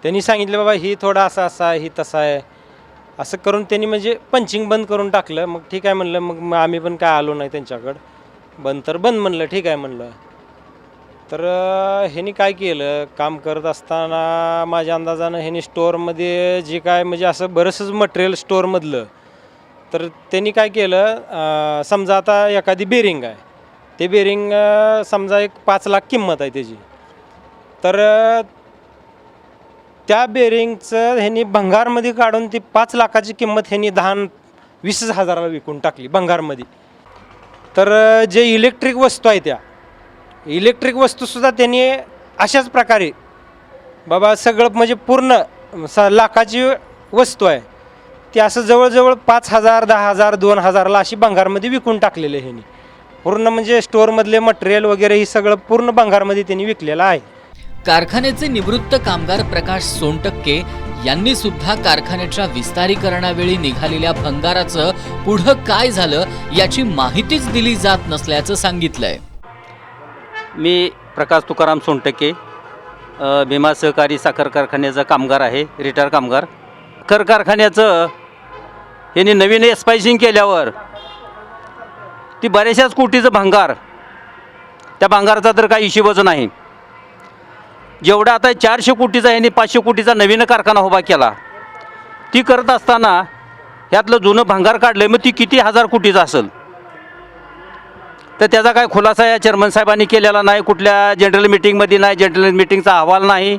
त्यांनी सांगितलं बाबा ही थोडा असा आहे, ही तसा आहे, असं करून त्यांनी पंचिंग बंद करून टाकलं. मग ठीक आहे म्हणलं, मग आम्ही पण काय आलो नाही त्यांच्याकडं. बंद तर बंद म्हणलं, ठीक आहे म्हणलं. तर ह्यांनी काय केलं, काम करत असताना माझ्या अंदाजानं ह्यांनी स्टोअरमध्ये जे काय म्हणजे असं बरंचसं मटेरियल स्टोअरमधलं, तर त्यांनी काय केलं, समजा आता एखादी बेरिंग आहे, ते बेरिंग समजा एक 5 लाख किंमत आहे त्याची, तर त्या बेरिंगचं ह्यांनी भंगारमध्ये काढून ती 5 लाखाची किंमत ह्यांनी 10-20 हजाराला विकून टाकली भंगारमध्ये. तर जे इलेक्ट्रिक वस्तू आहे त्या इलेक्ट्रिक वस्तूसुद्धा त्यांनी अशाच प्रकारे बाबा सगळं म्हणजे पूर्ण लाखाची वस्तू आहे ती असं जवळजवळ 5,000, 10,000, 2,000ला अशी भंगारमध्ये विकून टाकलेलं आहे ह्यांनी. पूर्ण म्हणजे स्टोअरमधले मटेरियल वगैरे ही सगळं पूर्ण भंगारमध्ये त्यांनी विकलेलं आहे. कारखान्याचे निवृत्त कामगार प्रकाश सोनटक्के यांनी सुद्धा कारखान्याच्या विस्तारीकरणावेळी निघालेल्या भंगाराचं पुढं काय झालं याची माहितीच दिली जात नसल्याचं सांगितलंय. मी प्रकाश तुकाराम सोनटक्के, भीमा सहकारी साखर कारखान्याचा कामगार आहे, रिटायर कामगार. साखर कारखान्याचं यांनी नवीन एस्पायसिंग केल्यावर ती बऱ्याचशाच कोटीचं भांगार, त्या भांगाराचा तर काही हिशोबच नाही. जेवढा आता 400 कोटीचा यांनी 500 कोटीचा नवीन कारखाना उभा केला, ती करत असताना ह्यातलं जुनं भांगार काढलं, मग ती किती हजार कोटीचं असेल. तर त्याचा काय खुलासा या चेअरमन साहेबांनी केलेला नाही, कुठल्या जनरल मिटिंगमध्ये नाही, जनरल मिटिंगचा अहवाल नाही.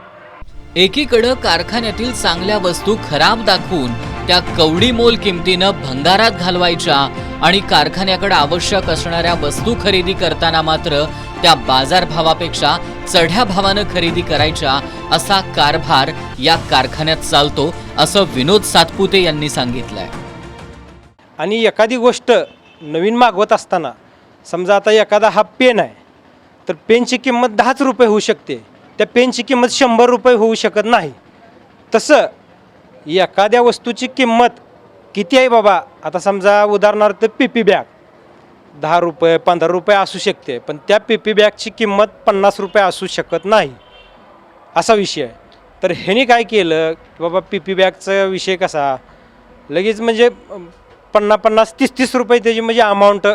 एकीकडं कारखान्यातील चांगल्या वस्तू खराब दाखवून त्या कवडी मोल किमतीनं भंगारात घालवायच्या आणि कारखान्याकडे आवश्यक असणाऱ्या वस्तू खरेदी करताना मात्र त्या बाजारभावापेक्षा चढ्या भावानं खरेदी करायच्या असा कारभार या कारखान्यात चालतो, असं विनोद सातपुते यांनी सांगितलंय. आणि एखादी गोष्ट नवीन मागवत असताना समजा आता एखादा हा पेन आहे, तर पेनची किंमत 10 रुपये होऊ शकते, त्या पेनची किंमत 100 रुपये होऊ शकत नाही. तसं एखाद्या वस्तूची किंमत किती आहे बाबा, आता समजा उदाहरणार्थ पीपी बॅग 10 रुपये 15 रुपये असू शकते, पण त्या पीपी बॅगची किंमत 50 रुपये असू शकत नाही, असा विषय आहे. तर ह्याने काय केलं की बाबा पीपी बॅगचा विषय कसा लगेच म्हणजे 50-50, 30-30 रुपये त्याची म्हणजे अमाऊंट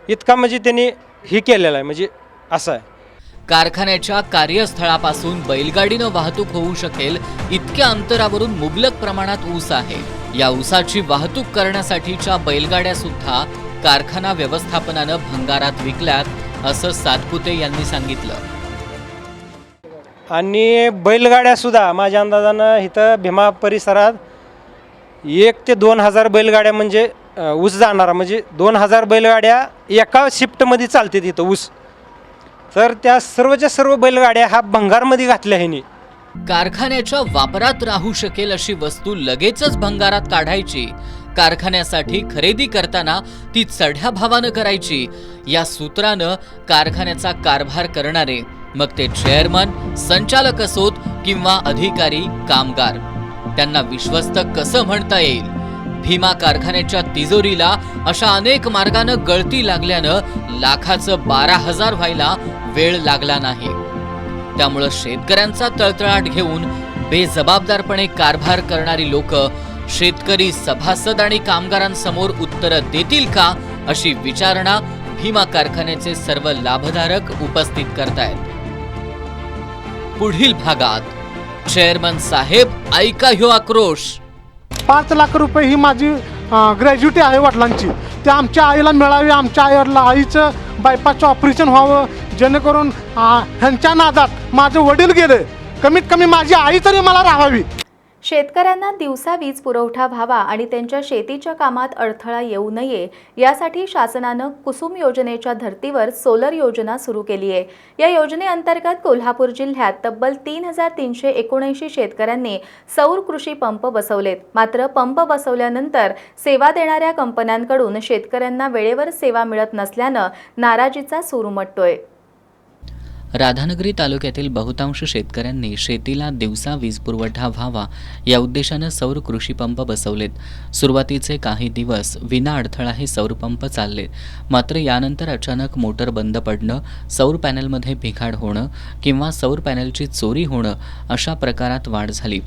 इतका म्हणजे त्यांनी हे केलेलं आहे, म्हणजे असं आहे. कारखान्याच्या कार्यस्थळापासून बैलगाडीनं वाहतूक होऊ शकेल इतक्या अंतरावरून मुबलक प्रमाणात ऊस आहे. या ऊसाची वाहतूक करण्यासाठीच्या बैलगाड्या सुद्धा कारखाना व्यवस्थापनानं भंगारात विकल्यात, असं सातपुते यांनी सांगितलं. आणि बैलगाड्या सुद्धा माझ्या अंदाजानं इथं भीमा परिसरात 1 ते 2,000 बैलगाड्या म्हणजे ऊस जाणारा, म्हणजे 2,000 बैलगाड्या एका शिफ्टमध्ये चालते तिथं ऊस. तर त्या सर्वच्या सर्व बैलगाड्या हा भंगारमध्ये घातल्या ह्यांनी. कारखान्याच्या वापरात राहू शकेल अशी वस्तू लगेचच भंगारात काढायची, कारखान्यासाठी खरेदी करताना ती चढ्या भावानं करायची, या सूत्रानं कारखान्याचा कारभार करणारे, मग ते चेअरमन, संचालक असोत किंवा अधिकारी, कामगार, त्यांना विश्वस्त कसं म्हणता येईल. भीमा कारखान्याच्या तिजोरीला अशा अनेक मार्गानं गळती लागल्यानं लाखाचं 12,000 व्हायला वेळ लागला नाही. त्यामुळं शेतकऱ्यांचा तळतळाट घेऊन बेजबाबदारपणे कारभार करणारी लोक शेतकरी, सभासद आणि कामगारांसमोर उत्तरं देतील का, अशी विचारणा भीमा कारखान्याचे सर्व लाभधारक उपस्थित करतायत. पुढील भागात चेअरमन साहेब ऐका ह्यो आक्रोश. 5 लाख रुपये ही माझी ग्रॅज्युटी आहे वडिलांची, ते आमच्या आईला मिळावी. आमच्या आईचं बायपासचं ऑपरेशन व्हावं, जेणेकरून ह्यांच्या नादात माझे वडील गेले, कमीत कमी माझी आई तरी मला राहावी. शेतकऱ्यांना दिवसा वीज पुरवठा व्हावा आणि त्यांच्या शेतीच्या कामात अडथळा येऊ नये यासाठी शासनानं कुसुम योजनेच्या धर्तीवर सोलर योजना सुरू केली आहे. या योजनेअंतर्गत कोल्हापूर जिल्ह्यात तब्बल 3,379 शेतकऱ्यांनी सौर कृषी पंप बसवलेत. मात्र पंप बसवल्यानंतर सेवा देणाऱ्या कंपन्यांकडून शेतकऱ्यांना वेळेवर सेवा मिळत नसल्यानं नाराजीचा सूर उमटतोय. राधानगरी तालुक्यातील बहुतांश शेतकऱ्यांनी शेतीला दिवसा वीज पुरवठा व्हावा या उद्देशानं सौर कृषी पंप बसवलेत. सुरुवातीचे काही दिवस विना अडथळा हे सौर पंप चालले, मात्र यानंतर अचानक मोटर बंद पडणं, सौर पॅनलमध्ये बिघाड होणं किंवा सौर पॅनलची चोरी होणं अशा प्रकारात वाढ झाली.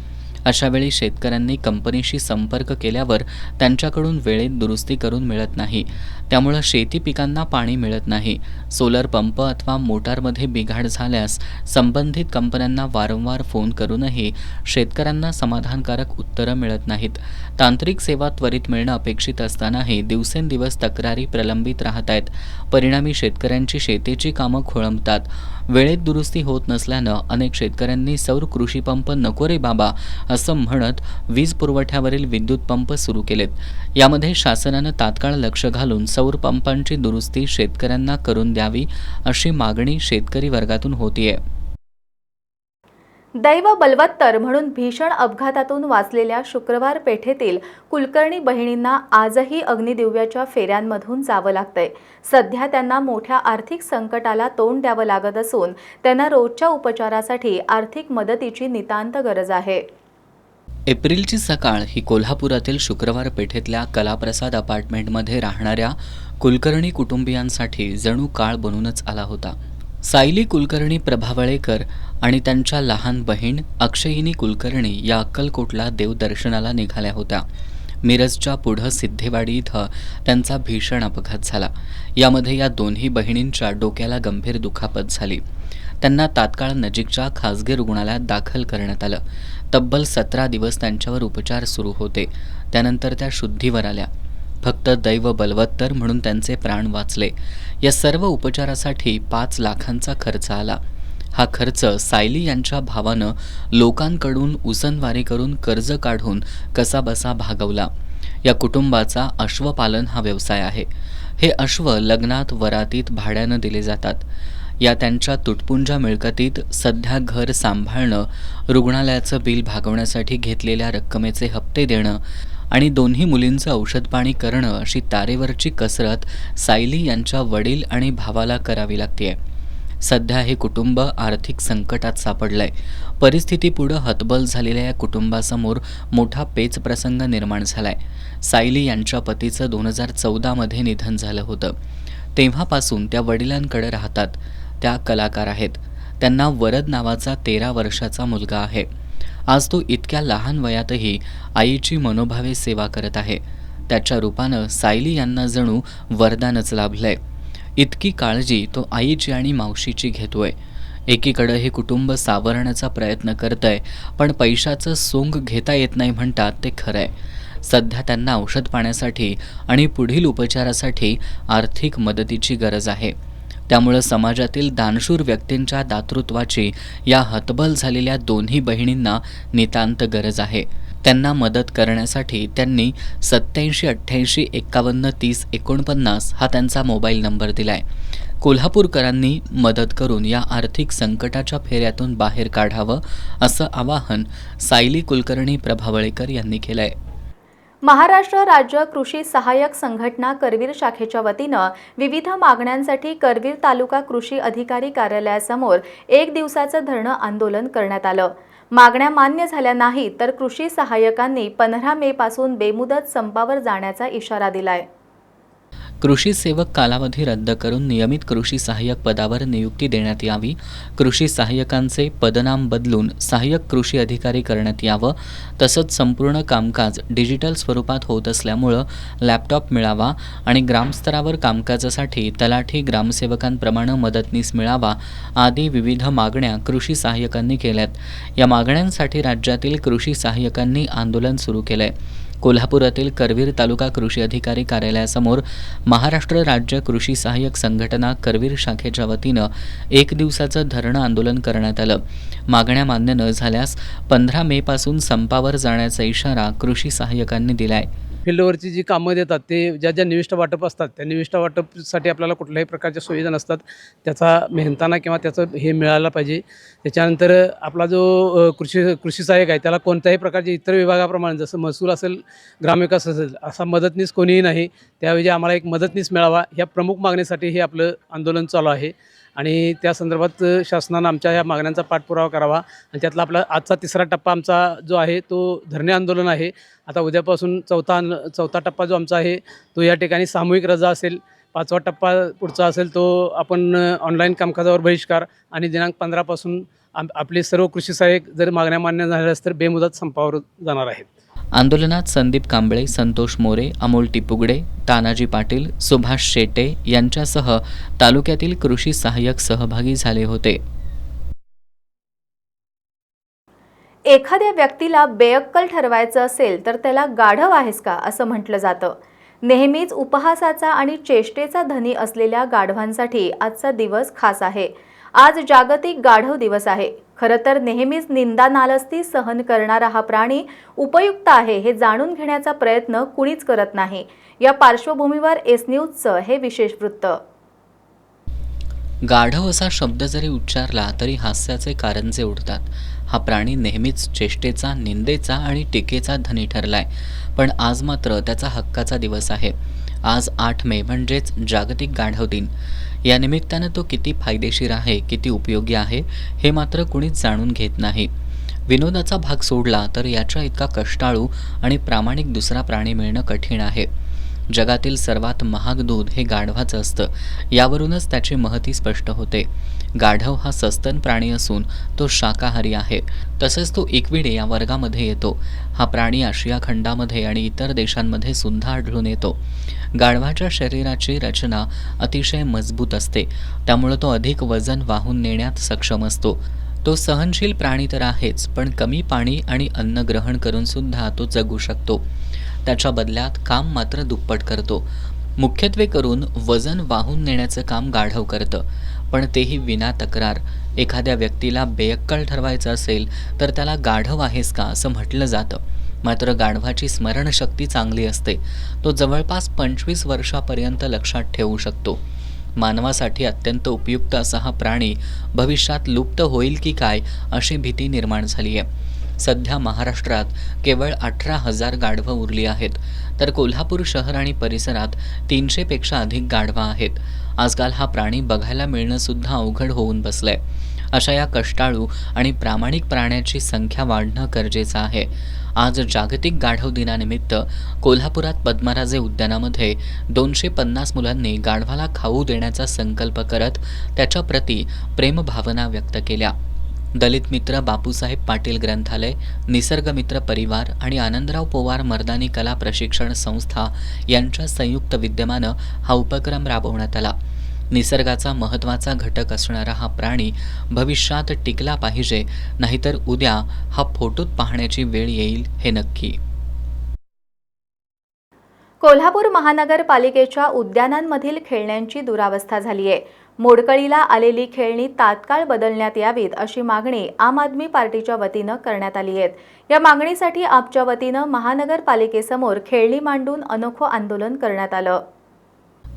अशावेळी शेतकऱ्यांनी कंपनीशी संपर्क केल्यावर त्यांच्याकडून वेळेत दुरुस्ती करून मिळत नाही. त्यामुळं शेती पिकांना पाणी मिळत नाही. सोलर पंप अथवा मोटारमध्ये बिघाड झाल्यास संबंधित कंपन्यांना वारंवार फोन करूनही शेतकऱ्यांना समाधानकारक उत्तरं मिळत नाहीत. तांत्रिक सेवा त्वरित मिळणं अपेक्षित असतानाही दिवसेंदिवस तक्रारी प्रलंबित राहत आहेत. परिणामी शेतकऱ्यांची शेतीची कामं खोळंबतात. वेळेत दुरुस्ती होत नसल्यानं अनेक शेतकऱ्यांनी सौर कृषी पंप नको रे बाबा असं म्हणत वीज पुरवठ्यावरील विद्युत पंप सुरू केलेत. यामध्ये शासनानं तात्काळ लक्ष घालून सौर पंपांची दुरुस्ती शेतकऱ्यांना करून द्यावी अशी मागणी शेतकरी वर्गातून होतीये. दैव बलवत्तर म्हणून भीषण अपघातातून वाचलेल्या शुक्रवार पेठेतील कुलकर्णी बहिणींना आजही अग्निदिव्याच्या फेऱ्यांमधून जावं लागतंय. सध्या त्यांना मोठ्या आर्थिक संकटाला तोंड द्यावं लागत असून त्यांना रोजच्या उपचारासाठी आर्थिक मदतीची नितांत गरज आहे. एप्रिलची सकाळ ही कोल्हापुरातील शुक्रवार पेठेतल्या कलाप्रसाद अपार्टमेंटमध्ये राहणाऱ्या कुलकर्णी कुटुंबियांसाठी जणू काळ बनूनच आला होता. सायली कुलकर्णी प्रभावळेकर आणि त्यांच्या लहान बहीण अक्षयिनी कुलकर्णी या अक्कलकोटला देवदर्शनाला निघाल्या होत्या. मिरजच्या पुढं सिद्धेवाडी इथं त्यांचा भीषण अपघात झाला. यामध्ये या दोन्ही बहिणींच्या डोक्याला गंभीर दुखापत झाली. त्यांना तात्काळ नजीकच्या खासगी रुग्णालयात दाखल करण्यात आलं. तब्बल 17 दिवस त्यांच्यावर उपचार सुरू होते. त्यानंतर त्या शुद्धीवर आल्या. फक्त दैव बलवत्तर म्हणून त्यांचे प्राण वाचले. या सर्व उपचारासाठी 5 लाखांचा खर्च आला. हा खर्च सायली यांच्या भावानं लोकांकडून उसनवारी करून कर्ज काढून कसाबसा भागवला. या कुटुंबाचा अश्वपालन हा व्यवसाय आहे. हे अश्व लग्नात वरातीत भाड्यानं दिले जातात. या त्यांच्या तुटपुंजा मिळकतीत सध्या घर सांभाळणं, रुग्णालयाचं बिल भागवण्यासाठी घेतलेल्या रक्कमेचे हप्ते देणं आणि दोन्ही मुलींचं औषधपाणी करणं अशी तारेवरची कसरत सायली यांच्या वडील आणि भावाला करावी लागतेय. सध्या हे कुटुंब आर्थिक संकटात सापडलंय. परिस्थितीपुढं हतबल झालेल्या या कुटुंबासमोर मोठा पेचप्रसंग निर्माण झालाय. सायली यांच्या पतीचं 2014 निधन झालं होतं. तेव्हापासून त्या वडिलांकडे राहतात. त्या कलाकार आहेत. त्यांना वरद नावाचा 13 वर्षाचा मुलगा आहे. आज तो इतक्या लहान वयातही आईची मनोभावे सेवा करत आहे. त्याच्या रूपानं सायली यांना जणू वरदानच लाभलंय. इतकी काळजी तो आईची आणि मावशीची घेतोय. एकीकडं हे कुटुंब सावरण्याचा प्रयत्न करतंय, पण पैशाचं सोंग घेता येत नाही म्हणतात ते खरंय. सध्या त्यांना औषध पाण्यासाठी आणि पुढील उपचारासाठी आर्थिक मदतीची गरज आहे. त्यामुळं समाजातील दानशूर व्यक्तींच्या दातृत्वाची या हतबल झालेल्या दोन्ही बहिणींना नितांत गरज आहे. त्यांना मदत करण्यासाठी त्यांनी 87 88 51 30 49 हा त्यांचा मोबाईल नंबर दिलाय. कोल्हापूरकरांनी मदत करून या आर्थिक संकटाच्या फेऱ्यातून बाहेर काढावं असं आवाहन सायली कुलकर्णी प्रभावळेकर यांनी केलंय. महाराष्ट्र राज्य कृषी सहाय्यक संघटना करवीर शाखेच्या वतीनं विविध मागण्यांसाठी करवीर तालुका कृषी अधिकारी कार्यालयासमोर 1 दिवसाचं धरणं आंदोलन करण्यात आलं. मागण्या मान्य झाल्या नाहीत तर कृषी सहाय्यकांनी 15 मे पासून बेमुदत संपावर जाण्याचा इशारा दिलाय. कृषी सेवक कालावधी रद्द करून नियमित कृषी सहाय्यक पदावर नियुक्ती देण्यात यावी. कृषी सहाय्यकांचे पदनाम बदलून सहाय्यक कृषी अधिकारी करण्यात यावं. तसंच संपूर्ण कामकाज डिजिटल स्वरूपात होत असल्यामुळं लॅपटॉप मिळावा आणि ग्रामस्तरावर कामकाजासाठी तलाठी ग्रामसेवकांप्रमाणे मदतनीस मिळावा आदी विविध मागण्या कृषी सहाय्यकांनी केल्यात. या मागण्यांसाठी राज्यातील कृषी सहाय्यकांनी आंदोलन सुरू केलंय. कोल्हापुरातील करवीर तालुका कृषी अधिकारी कार्यालयासमोर महाराष्ट्र राज्य कृषी सहाय्यक संघटना करवीर शाखेच्या वतीनं 1 दिवसाचं धरणं आंदोलन करण्यात आलं. मागण्या मान्य न झाल्यास 15 मे पासून संपावर जाण्याचा इशारा कृषी सहाय्यकांनी दिलाय. फील्डवरची जी कामं देतात ते ज्या निविष्ठ वाटप असतात त्या निविष्ठ वाटपसाठी आपल्याला कुठल्याही प्रकारच्या सुविधा नसतात. त्याचा मेहनताना किंवा त्याचं हे मिळायला पाहिजे. त्याच्यानंतर आपला जो कृषी सहाय्यक आहे त्याला कोणत्याही प्रकारचे इतर विभागाप्रमाणे जसं महसूल असेल, ग्रामविकास असेल असा मदतनीस कोणीही नाही. त्याऐवजी आम्हाला एक मदतनीस मिळावा ह्या प्रमुख मागणीसाठी हे आपलं आंदोलन चालू आहे आणि त्या संदर्भात शासनानं आमच्या ह्या मागण्यांचा पाठपुरावा करावा. आणि त्यातला आपला आजचा 3रा टप्पा आमचा जो आहे तो धरणे आंदोलन आहे. आता उद्यापासून चौथा टप्पा जो आमचा आहे तो या ठिकाणी सामूहिक रजा असेल. 5वा टप्पा पुढचा असेल तो आपण ऑनलाईन कामकाजावर बहिष्कार आणि दिनांक 15 पासून आपले सर्व कृषी सहाय्यक जर मागण्या मान्य झाल्यास तर बेमुदत संपावर जाणार आहेत. आंदोलनात संदीप कांबळे, संतोष मोरे, अमोल टिपुगडे, तानाजी पाटील, सुभाष शेटे यांच्यासह तालुक्यातील कृषी सहाय्यक सहभागी झाले होते. एखाद्या व्यक्तीला बेअक्कल ठरवायचं असेल तर त्याला गाढव आहेस का असं म्हटलं जातं. नेहमीच उपहासाचा आणि चेष्टेचा धनी असलेल्या गाढवांसाठी आजचा दिवस खास आहे. आज जागतिक गाढव दिवस आहे. खरं तर नेहमीच निंदा नालस्ती सहन करणारा हा प्राणी उपयुक्त आहे हे जाणून घेण्याचा प्रयत्न कुणीच करत नाही. या पार्श्वभूमीवर एस न्यूजचं हे विशेष वृत्त. गाढव असा शब्द जरी उच्चारला तरी हास्याचे कारंजे उडतात. हा प्राणी नेहमीच चेष्टेचा, निंदेचा आणि टीकेचा धनी ठरलाय. पण आज मात्र त्याचा हक्काचा दिवस आहे. आज 8 मे म्हणजेच जागतिक गाढव दिन. या निमित्तानं तो किती फायदेशीर आहे, किती उपयोगी आहे हे मात्र कुणीच जाणून घेत नाही. विनोदाचा भाग सोडला तर याच्या इतका कष्टाळू आणि प्रामाणिक दुसरा प्राणी मिळणं कठीण आहे. जगातील सर्वात महाग दूध हे गाढवाचं असतं. यावरूनच त्याची महती स्पष्ट होते. गाढव हा सस्तन प्राणी असून तो शाकाहारी आहे. तसेच तो इक्विडे या वर्गामध्ये येतो. हा प्राणी आशिया खंडामध्ये आणि इतर देशांमध्ये सुद्धा आढळून येतो. गाढवाच्या शरीराची रचना अतिशय मजबूत असते. त्यामुळे तो अधिक वजन वाहून नेण्यात सक्षम असतो. तो सहनशील प्राणी तर आहेच, पण कमी पाणी आणि अन्न ग्रहण करून सुद्धा तो जगू शकतो. त्याच्या बदल्यात काम मात्र दुप्पट करतो. मुख्यत्वे करून वजन वाहून नेण्याचं काम गाढव करतं, पण तेही विना तक्रार. एखाद्या व्यक्तीला बेअक्कल ठरवायचं असेल तर त्याला गाढव आहेस का असं म्हटलं जातं. मात्र गाढवाची स्मरणशक्ती चांगली असते. तो जवळपास 25 वर्षापर्यंत लक्षात ठेवू शकतो. मानवासाठी अत्यंत उपयुक्त असा हा प्राणी भविष्यात लुप्त होईल की काय अशी भीती निर्माण झाली आहे. सध्या महाराष्ट्रात केवळ 18,000 गाढवं उरली आहेत, तर कोल्हापूर शहर आणि परिसरात 300 पेक्षा अधिक गाढवा आहेत. आजकाल हा प्राणी बघायला मिळणं सुद्धा अवघड होऊन बसलंय. अशा या कष्टाळू आणि प्रामाणिक प्राण्याची संख्या वाढणं गरजेचं आहे. आज जागतिक गाढव दिनानिमित्त कोल्हापुरात पद्मराजे उद्यानामध्ये 250 मुलांनी गाढवाला खाऊ देण्याचा संकल्प करत त्याच्याप्रती प्रेमभावना व्यक्त केल्या. दलित मित्र बापूसाहेब पाटील ग्रंथालय, निसर्ग मित्र परिवार आणि आनंदराव पोवार मर्दानी कला प्रशिक्षण संस्था यांच्या संयुक्त विद्यमानं हा उपक्रम राबवण्यात आला. निसर्गाचा महत्त्वाचा घटक असणारा हा प्राणी भविष्यात टिकला पाहिजे, नाहीतर उद्या हा फोटोत पाहण्याची वेळ येईल हे नक्की. कोल्हापूर महानगरपालिकेच्या उद्यानांमधील खेळण्यांची दुरावस्था झाली आहे. मोडकळीला आलेली खेळणी तात्काळ बदलण्यात यावीत अशी मागणी आम आदमी पार्टीच्या वतीनं करण्यात आली आहे. या मागणीसाठी आपच्या वतीनं महानगरपालिकेसमोर खेळणी मांडून अनोखं आंदोलन करण्यात आलं.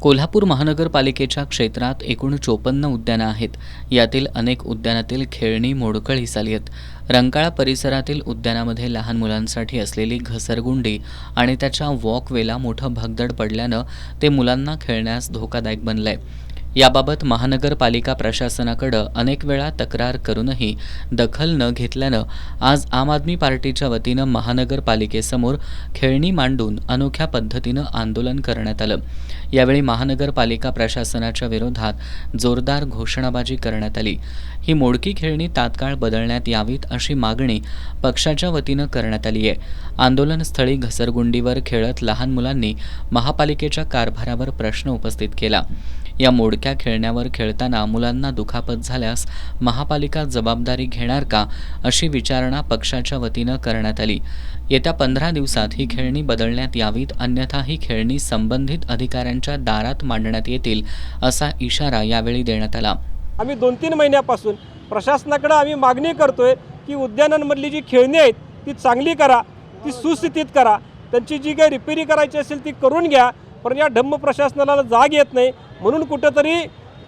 कोल्हापूर महानगरपालिकेच्या क्षेत्रात एकूण 54 उद्यानं आहेत. यातील अनेक उद्यानातील खेळणी मोडकळीस आली आहेत. रंकाळा परिसरातील उद्यानामध्ये लहान मुलांसाठी असलेली घसरगुंडी आणि त्याच्या वॉकवेला मोठं भगदड पडल्यानं ते मुलांना खेळण्यास धोकादायक बनलंय. याबाबत महानगरपालिका प्रशासनाकडं अनेक वेळा तक्रार करूनही दखल न घेतल्यानं आज आम आदमी पार्टीच्या वतीनं महानगरपालिकेसमोर खेळणी मांडून अनोख्या पद्धतीनं आंदोलन करण्यात आलं. यावेळी महानगरपालिका प्रशासनाच्या विरोधात जोरदार घोषणाबाजी करण्यात आली. ही मोडकी खेळणी तात्काळ बदलण्यात यावीत अशी मागणी पक्षाच्या वतीनं करण्यात आली आहे. आंदोलनस्थळी घसरगुंडीवर खेळत लहान मुलांनी महापालिकेच्या कारभारावर प्रश्न उपस्थित केला. या मोडक्या खेळण्यावर खेळताना मुलांना दुखापत झाल्यास महापालिका जबाबदारी घेणार का अशी विचारणा पक्षाच्या वतीनं करण्यात आली. येत्या 15 दिवसात ही खेळणी बदलण्यात यावीत, अन्यथा ही खेळणी संबंधित अधिकाऱ्यांच्या दारात मांडण्यात येतील असा इशारा यावेळी देण्यात आला. आम्ही 2-3 महिन्यापासून प्रशासनाकडे आम्ही मागणी करतोय की उद्यानांमधली जी खेळणी आहेत ती चांगली करा, ती सुस्थितीत करा. त्यांची जी काही रिपेरी करायची असेल ती करून घ्या. पण या ढम्म प्रशासनाला जाग येत नाही, म्हणून कुठंतरी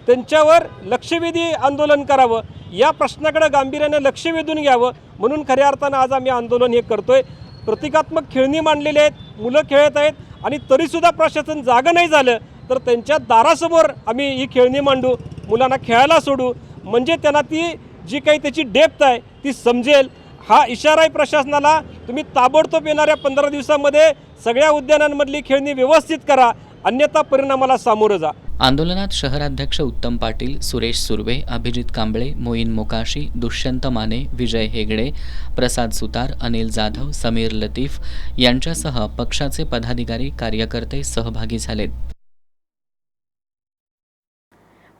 त्यांच्यावर लक्षवेधी आंदोलन करावं, या प्रश्नाकडे गांभीर्याने लक्ष वेधून घ्यावं. म्हणून खऱ्या अर्थानं आज आम्ही आंदोलन हे करतोय. प्रतिकात्मक खेळणी मांडलेली आहेत, मुलं खेळत आहेत आणि तरीसुद्धा प्रशासन जागं नाही झालं तर त्यांच्या दारासमोर आम्ही ही खेळणी मांडू, मुलांना खेळायला सोडू, म्हणजे त्यांना ती जी काही त्याची डेप्थ आहे ती समजेल. हा इशारा आहे प्रशासनाला. तुम्ही ताबडतोब येणाऱ्या 15 दिवसामध्ये सगळ्या उद्यानांमधली खेळणी व्यवस्थित करा, अन्यथा परिणामाला सामोरं जा. आंदोलनात शहराध्यक्ष उत्तम पाटील, सुरेश सुर्वे, अभिजित कांबळे, मोईन मोकाशी, दुष्यंत माने, विजय हेगडे, प्रसाद सुतार, अनिल जाधव, समीर लतीफ यांच्यासह पक्षाचे पदाधिकारी, कार्यकर्ते सहभागी झालेत.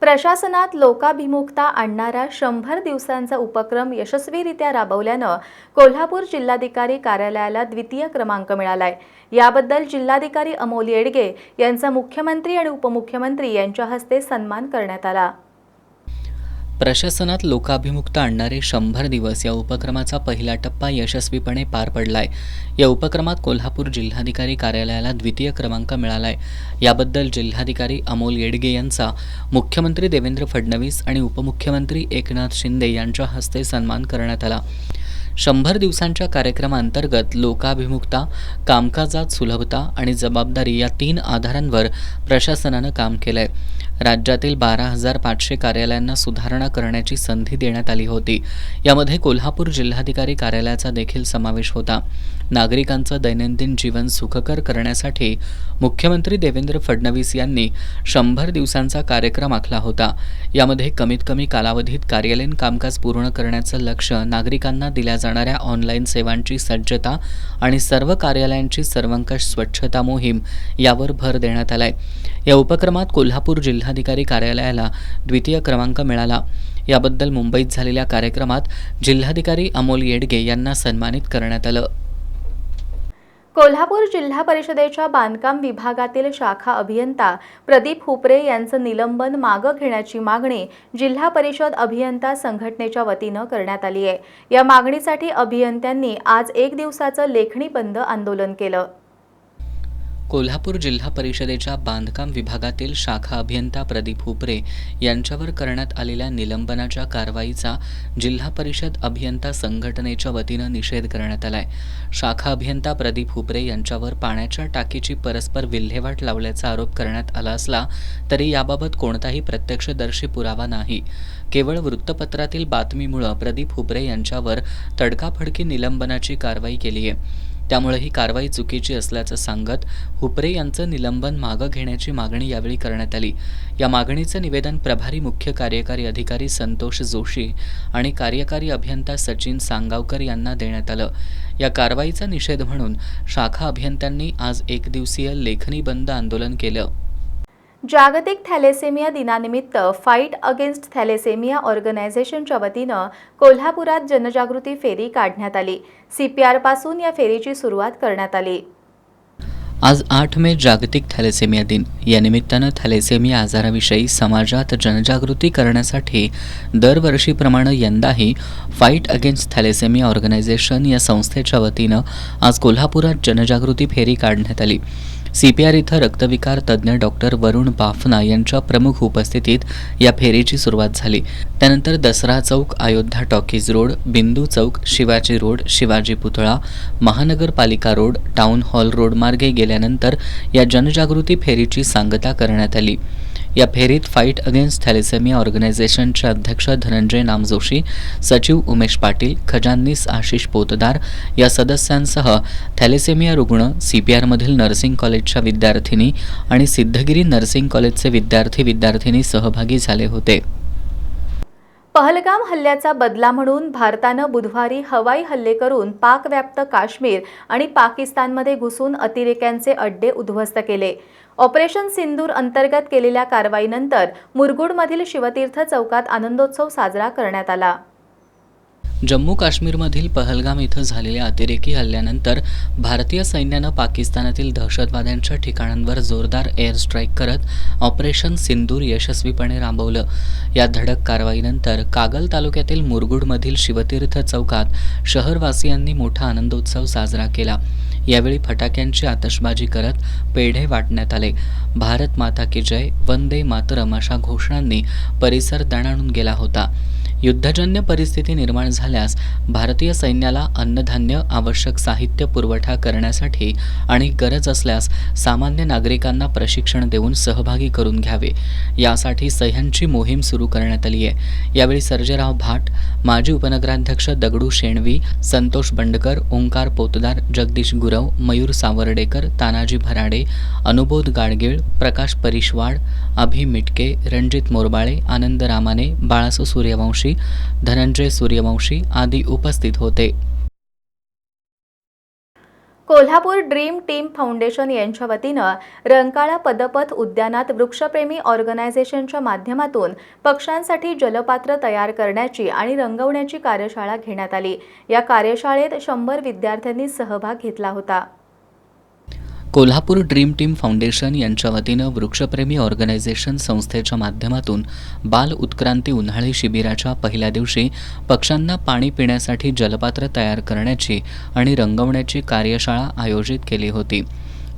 प्रशासनात लोकाभिमुखता आणणारा 100 दिवसांचा उपक्रम यशस्वीरित्या राबवल्यानं कोल्हापूर जिल्हाधिकारी कार्यालयाला द्वितीय क्रमांक मिळालाय. याबद्दल जिल्हाधिकारी अमोल येडगे यांचा मुख्यमंत्री आणि उपमुख्यमंत्री यांच्या हस्ते सन्मान करण्यात आला. प्रशासनात लोकाभिमुखता आणणारे 100 दिवस या उपक्रमाचा पहिला टप्पा यशस्वीपणे पार पडलाय. या उपक्रमात कोल्हापूर जिल्हाधिकारी कार्यालयाला द्वितीय क्रमांक मिळालाय. याबद्दल जिल्हाधिकारी अमोल येडगे यांचा मुख्यमंत्री देवेंद्र फडणवीस आणि उपमुख्यमंत्री एकनाथ शिंदे यांच्या हस्ते सन्मान करण्यात आला. 100 दिवसांच्या कार्यक्रमांतर्गत लोकाभिमुखता, कामकाजात सुलभता आणि जबाबदारी या 3 आधारांवर प्रशासनानं काम केलंय. राज्यातील 12,500 कार्यालयांना सुधारणा करण्याची संधी देण्यात आली होती. यामध्ये कोल्हापूर जिल्हाधिकारी कार्यालयाचा देखील समावेश होता. नागरिकांचं दैनंदिन जीवन सुखकर करण्यासाठी मुख्यमंत्री देवेंद्र फडणवीस यांनी 100 दिवसांचा कार्यक्रम आखला होता. यामध्ये कमीत कमी कालावधीत कार्यालयीन कामकाज पूर्ण करण्याचं लक्ष्य, नागरिकांना दिल्या जाणाऱ्या ऑनलाईन सेवांची सज्जता आणि सर्व कार्यालयांची सर्वंकष स्वच्छता मोहीम यावर भर देण्यात आलाय. या उपक्रमात कोल्हापूर जिल्हाधिकारी कार्यालयाला द्वितीय क्रमांक मिळाला. याबद्दल मुंबईत झालेल्या कार्यक्रमात जिल्हाधिकारी अमोल येडगे यांना सन्मानित करण्यात आलं. कोल्हापूर जिल्हा परिषदेच्या बांधकाम विभागातील शाखा अभियंता प्रदीप हुपरे यांचं निलंबन मागं घेण्याची मागणी जिल्हा परिषद अभियंता संघटनेच्या वतीनं करण्यात आली आहे. या मागणीसाठी अभियंत्यांनी आज 1 दिवसाचं लेखणी बंद आंदोलन केलं. कोल्हापूर जिल्हा परिषदेच्या बांधकाम विभागातील शाखा अभियंता प्रदीप हुपरे यांच्यावर करण्यात आलेल्या निलंबनाच्या कारवाईचा जिल्हा परिषद अभियंता संघटनेच्या वतीनं निषेध करण्यात आलाय. शाखा अभियंता प्रदीप हुपरे यांच्यावर पाण्याच्या टाकीची परस्पर विल्हेवाट लावल्याचा आरोप करण्यात आला असला तरी याबाबत कोणताही प्रत्यक्षदर्शी पुरावा नाही. केवळ वृत्तपत्रातील बातमीमुळे प्रदीप हुपरे यांच्यावर तडकाफडकी निलंबनाची कारवाई केली आहे. त्यामुळे ही कारवाई चुकीची असल्याचं सांगत हुपरे यांचं निलंबन मागं घेण्याची मागणी यावेळी करण्यात आली. या मागणीचं निवेदन प्रभारी मुख्य कार्यकारी अधिकारी संतोष जोशी आणि कार्यकारी अभियंता सचिन सांगावकर यांना देण्यात आलं. या कारवाईचा निषेध म्हणून शाखा अभियंत्यांनी आज 1 दिवसीय लेखणी बंद आंदोलन केलं. जागतिक थॅलेसेमिया दिनानिमित्त फाईट अगेन्स्ट थॅलेसेमिया ऑर्गनायझेशनच्या वतीनं कोल्हापुरात जनजागृती फेरी काढण्यात आली. CPR पासून या फेरीची सुरुवात करण्यात आली. आज 8 मे जागतिक थॅलेसेमिया दिन. या निमित्तानं थॅलेसेमिया आजाराविषयी समाजात जनजागृती करण्यासाठी दरवर्षीप्रमाणे यंदाही फाईट अगेन्स्ट थॅलेसेमिया ऑर्गनायझेशन या संस्थेच्या वतीनं आज कोल्हापुरात जनजागृती फेरी काढण्यात आली. CPR इथं रक्तविकार तज्ज्ञ डॉक्टर वरुण बाफना यांच्या प्रमुख उपस्थितीत या फेरीची सुरुवात झाली. त्यानंतर दसरा चौक, अयोध्या टॉकीज रोड, बिंदू चौक, शिवाजी रोड, शिवाजी पुतळा, महानगरपालिका रोड, टाउन हॉल रोड मार्गे गेल्यानंतर या जनजागृती फेरीची सांगता करण्यात आली. या फेरीत फाईट अगेन्स्ट थॅलेसेमिया ऑर्गनायझेशनचे अध्यक्ष धनंजय नामजोशी, सचिव उमेश पाटील, खजाननीस आशिष पोतदार या सदस्यांसह थॅलेसेमिया रुग्ण, CPRमधील नर्सिंग कॉलेजच्या विद्यार्थिनी आणि सिद्धगिरी नर्सिंग कॉलेजचे विद्यार्थी सहभागी झाले होते. पहलगाम हल्ल्याचा बदला म्हणून भारतानं बुधवारी हवाई हल्ले करून पाकव्याप्त काश्मीर आणि पाकिस्तानमध्ये घुसून अतिरेक्यांचे अड्डे उद्ध्वस्त केले. ऑपरेशन सिंदूर अंतर्गत केलेल्या कारवाईनंतर मुरगुडमधील शिवतीर्थ चौकात आनंदोत्सव साजरा करण्यात आला. जम्मू काश्मीरमधील पहलगाम इथं झालेल्या अतिरेकी हल्ल्यानंतर भारतीय सैन्यानं पाकिस्तानातील दहशतवाद्यांच्या ठिकाणांवर जोरदार एअर स्ट्राईक करत ऑपरेशन सिंदूर यशस्वीपणे राबवलं. या धडक कारवाईनंतर कागल तालुक्यातील मुरगुडमधील शिवतीर्थ चौकात शहरवासियांनी मोठा आनंदोत्सव साजरा केला. यावेळी फटाक्यांची आतषबाजी करत पेढे वाटण्यात आले. भारत माता की जय, वंदे मातरम अशा घोषणांनी परिसर दणाणून गेला होता. युद्धजन्य परिस्थिती निर्माण झाल्यास भारतीय सैन्याला अन्नधान्य, आवश्यक साहित्य पुरवठा करण्यासाठी आणि गरज असल्यास सामान्य नागरिकांना प्रशिक्षण देऊन सहभागी करून घ्यावे, यासाठी सह्यांची मोहीम सुरू करण्यात आली आहे। यावेळी सर्जेराव भाट, माजी उपनगराध्यक्ष दगडू शेणवी, संतोष बंडकर, ओंकार पोतदार, जगदीश गुरव, मयूर सावर्डेकर, तानाजी भराडे, अनुबोध गाडगीळ, प्रकाश परिशवाड, अभि मिटके, रणजित मोरबाळे, आनंद रामाने, बाळासो सूर्यवंशी, धनंजय सूर्यवंशी आदी उपस्थित होते। कोल्हापूर ड्रीम टीम फाउंडेशन यांच्या वतीनं रंकाळा पदपथ उद्यानात वृक्षप्रेमी ऑर्गनायझेशनच्या माध्यमातून पक्ष्यांसाठी जलपात्र तयार करण्याची आणि रंगवण्याची कार्यशाळा घेण्यात आली। या कार्यशाळेत 100 विद्यार्थ्यांनी सहभाग घेतला होता। कोल्हापूर ड्रीम टीम फाउंडेशन यांच्या वतीनं वृक्षप्रेमी ऑर्गनायझेशन संस्थेच्या माध्यमातून बाल उत्क्रांती उन्हाळी शिबिराच्या पहिल्या दिवशी पक्ष्यांना पाणी पिण्यासाठी जलपात्र तयार करण्याची आणि रंगवण्याची कार्यशाळा आयोजित केली होती।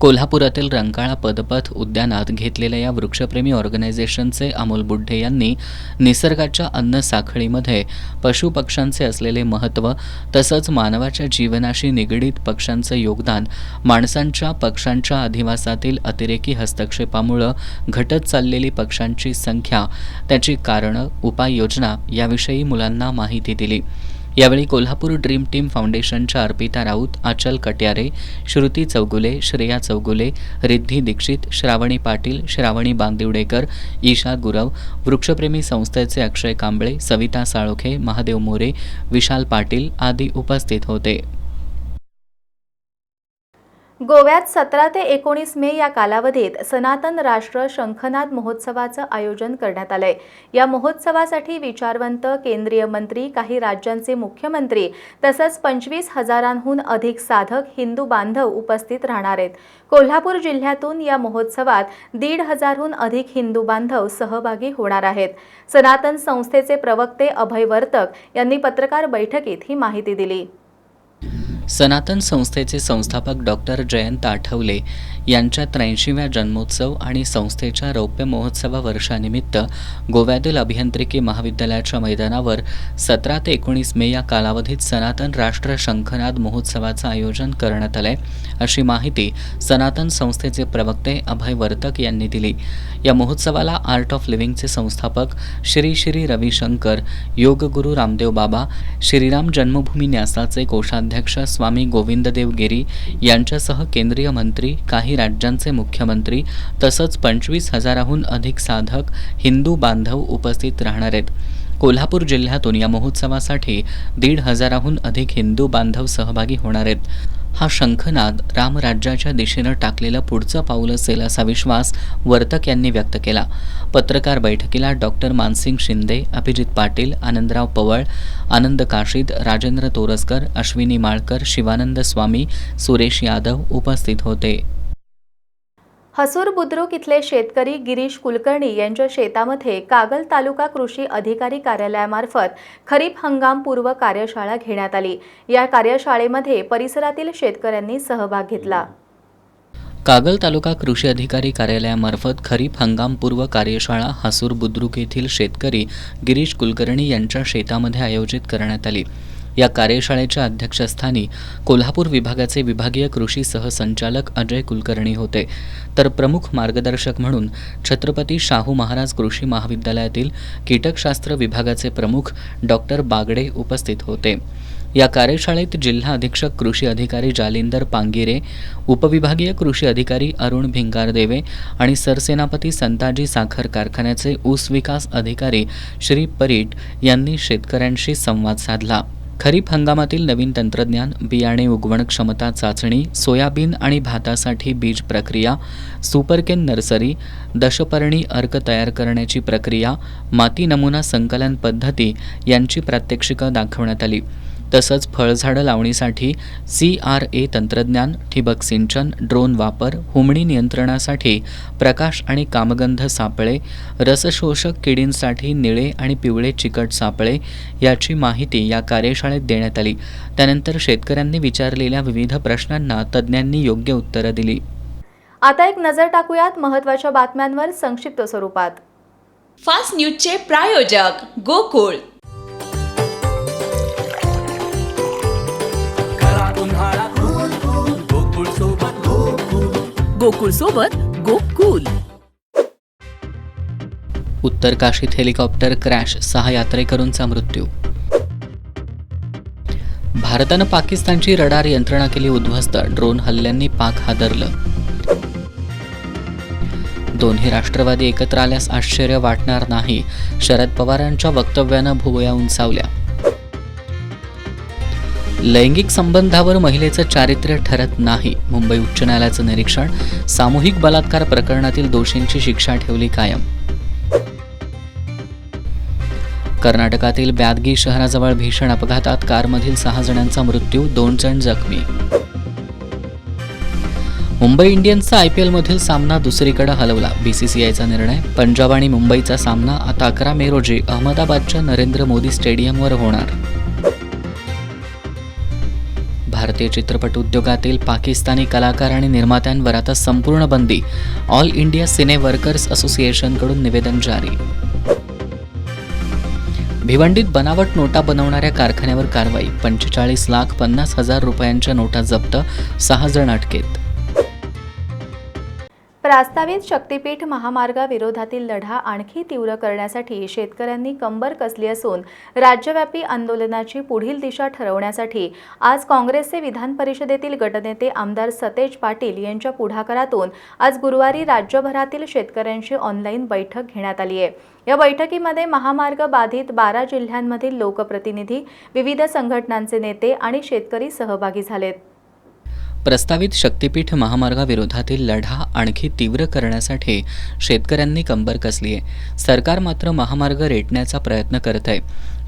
कोल्हापुरातील रंकाळा पदपथ उद्यानात घेतलेल्या या वृक्षप्रेमी ऑर्गनायझेशनचे अमोल बुड्ढे यांनी निसर्गाच्या अन्न साखळीमध्ये पशुपक्ष्यांचे असलेले महत्त्व तसंच मानवाच्या जीवनाशी निगडीत पक्ष्यांचं योगदान, माणसांच्या पक्ष्यांच्या अधिवासातील अतिरेकी हस्तक्षेपामुळे घटत चाललेली पक्ष्यांची संख्या, त्याची कारणं, उपाययोजना याविषयी मुलांना माहिती दिली। यावेळी कोल्हापूर ड्रीम टीम फाउंडेशनच्या अर्पिता राऊत, आचल कट्यारे, श्रुती चौगुले, श्रेया चौगुले, रिद्धी दीक्षित, श्रावणी पाटील, श्रावणी बांदिवडेकर, ईशा गुरव, वृक्षप्रेमी संस्थेचे अक्षय कांबळे, सविता साळोखे, महादेव मोरे, विशाल पाटील आदी उपस्थित होते। गोव्यात 17 ते 19 मे या कालावधीत सनातन राष्ट्र शंखनाद महोत्सवाचं आयोजन करण्यात आलंय। या महोत्सवासाठी विचारवंत केंद्रीय मंत्री, काही राज्यांचे मुख्यमंत्री तसंच 25,000हून अधिक साधक, हिंदू बांधव उपस्थित राहणार आहेत। कोल्हापूर जिल्ह्यातून या महोत्सवात 1,500हून अधिक हिंदू बांधव सहभागी होणार आहेत। सनातन संस्थेचे प्रवक्ते अभय वर्तक यांनी पत्रकार बैठकीत ही माहिती दिली। सनातन संस्थेचे संस्थापक डॉक्टर जयंत आठवले यांच्या 83व्या जन्मोत्सव आणि संस्थेच्या रौप्य महोत्सव वर्षानिमित्त गोव्यातील अभियांत्रिकी महाविद्यालयाच्या मैदानावर 17 ते 19 मे या कालावधीत सनातन राष्ट्र शंखनाद महोत्सवाचं आयोजन करण्यात आलंय, अशी माहिती सनातन संस्थेचे प्रवक्ते अभय वर्तक यांनी दिली। या महोत्सवाला आर्ट ऑफ लिव्हिंगचे संस्थापक श्री श्री रविशंकर, योगगुरू रामदेव बाबा, श्रीराम जन्मभूमी न्यासाचे कोषाध्यक्ष स्वामी गोविंददेव गिरी यांच्यासह केंद्रीय मंत्री, काही राज्यांचे मुख्यमंत्री तसंच 25,000हून अधिक साधक, हिंदू बांधव उपस्थित राहणार आहेत। कोल्हापूर जिल्ह्यातून या महोत्सवासाठी 1,500हून अधिक हिंदू बांधव सहभागी होणार आहेत। हा शंखनाद रामराज्याच्या दिशेनं टाकलेलं पुढचं पाऊल असेल असा विश्वास वर्तक यांनी व्यक्त केला। पत्रकार बैठकीला डॉक्टर मानसिंग शिंदे, अभिजित पाटील, आनंदराव पवळ, आनंद काशीद, राजेंद्र तोरसकर, अश्विनी माळकर, शिवानंद स्वामी, सुरेश यादव उपस्थित होते। हसूर बुद्रुक इथले शेतकरी गिरीश कुलकर्णी यांच्या शेतामध्ये कागल तालुका कृषी अधिकारी कार्यालयामार्फत खरीप हंगामपूर्व कार्यशाळा घेण्यात आली। या कार्यशाळेमध्ये परिसरातील शेतकऱ्यांनी सहभाग घेतला। कागल तालुका कृषी अधिकारी कार्यालयामार्फत खरीप हंगामपूर्व कार्यशाळा हसूर बुद्रुक येथील शेतकरी गिरीश कुलकर्णी यांच्या शेतामध्ये आयोजित करण्यात आली। या कार्यशाळेच्या अध्यक्षस्थानी कोल्हापूर विभागाचे विभागीय कृषी सहसंचालक अजय कुलकर्णी होते, तर प्रमुख मार्गदर्शक म्हणून छत्रपती शाहू महाराज कृषी महाविद्यालयातील कीटकशास्त्र विभागाचे प्रमुख डॉक्टर बागडे उपस्थित होते। या कार्यशाळेत जिल्हा अधीक्षक कृषी अधिकारी जालिंदर पांगिरे, उपविभागीय कृषी अधिकारी अरुण भिंगारदेवे आणि सरसेनापती संताजी साखर कारखान्याचे ऊस विकास अधिकारी श्री परीट यांनी शेतकऱ्यांशी संवाद साधला। खरीप हंगामातील नवीन तंत्रज्ञान, बियाणे उगवण क्षमता चाचणी, सोयाबीन आणि भातासाठी बीज प्रक्रिया, सुपरकेन नर्सरी, दशपर्णी अर्क तयार करण्याची प्रक्रिया, माती नमुना संकलन पद्धती यांची प्रात्यक्षिकं दाखवण्यात आली। तसंच फळझाडं लावणीसाठी CRA तंत्रज्ञान, ठिबक सिंचन, ड्रोन वापर, हुमणी नियंत्रणासाठी प्रकाश आणि कामगंध सापळे, रसशोषक किडींसाठी निळे आणि पिवळे चिकट सापळे याची माहिती या कार्यशाळेत देण्यात आली। त्यानंतर शेतकऱ्यांनी विचारलेल्या विविध प्रश्नांना तज्ज्ञांनी योग्य उत्तरं दिली। आता एक नजर टाकूयात महत्त्वाच्या बातम्यांवर संक्षिप्त स्वरूपात। फास्ट न्यूजचे प्रायोजक गोकुळ। गोकुळ सोबत गोकुल. उत्तर काशीत हेलिकॉप्टर क्रॅश, 6 यात्रेकरूंचा मृत्यू. भारतानं पाकिस्तानची रडार यंत्रणा केली उद्ध्वस्त, ड्रोन हल्ल्यांनी पाक हादरलं. दोन्ही राष्ट्रवादी एकत्र आल्यास आश्चर्य वाटणार नाही, शरद पवारांच्या वक्तव्यानं भुवया उंचावल्या. लैंगिक संबंधावर महिलेचं चारित्र्य ठरत नाही, मुंबई उच्च न्यायालयाचं निरीक्षण. सामूहिक बलात्कार प्रकरणातील दोषींची शिक्षा ठेवली कायम. कर्नाटकातील ब्यादगी शहराजवळ भीषण अपघातात कारमधील 6 जणांचा मृत्यू, 2 जण जखमी. मुंबई इंडियन्सचा IPLमधील सामना दुसरीकडे हलवला, BCCIचा निर्णय. पंजाब आणि मुंबईचा सामना आता 11 मे रोजी अहमदाबादच्या नरेंद्र मोदी स्टेडियमवर होणार. भारतीय चित्रपट उद्योगातील पाकिस्तानी कलाकार आणि निर्मात्यांवर आता संपूर्ण बंदी, ऑल इंडिया सिने वर्कर्स असोसिएशनकडून निवेदन जारी. भिवंडीत बनावट नोटा बनवणाऱ्या कारखान्यावर कारवाई, 45,50,000 रुपयांच्या नोटा जप्त, 6 जण अटकेत. प्रस्तावित शक्तीपीठ महामार्गाविरोधातील लढा आणखी तीव्र करण्यासाठी शेतकऱ्यांनी कंबर कसली असून राज्यव्यापी आंदोलनाची पुढील दिशा ठरवण्यासाठी आज काँग्रेसचे विधान परिषदेतील गटनेते आमदार सतेज पाटील यांच्या पुढाकारातून आज गुरुवारी राज्यभरातील शेतकऱ्यांची ऑनलाईन बैठक घेण्यात आली आहे. या बैठकीमध्ये महामार्ग बाधित 12 जिल्ह्यांमधील लोकप्रतिनिधी, विविध संघटनांचे नेते आणि शेतकरी सहभागी झालेत. प्रस्तावित शक्तीपीठ महामार्गाविरोधातील लढा आणखी तीव्र करण्यासाठी शेतकऱ्यांनी कंबर कसली आहे. सरकार मात्र महामार्ग रेटण्याचा प्रयत्न करत आहे.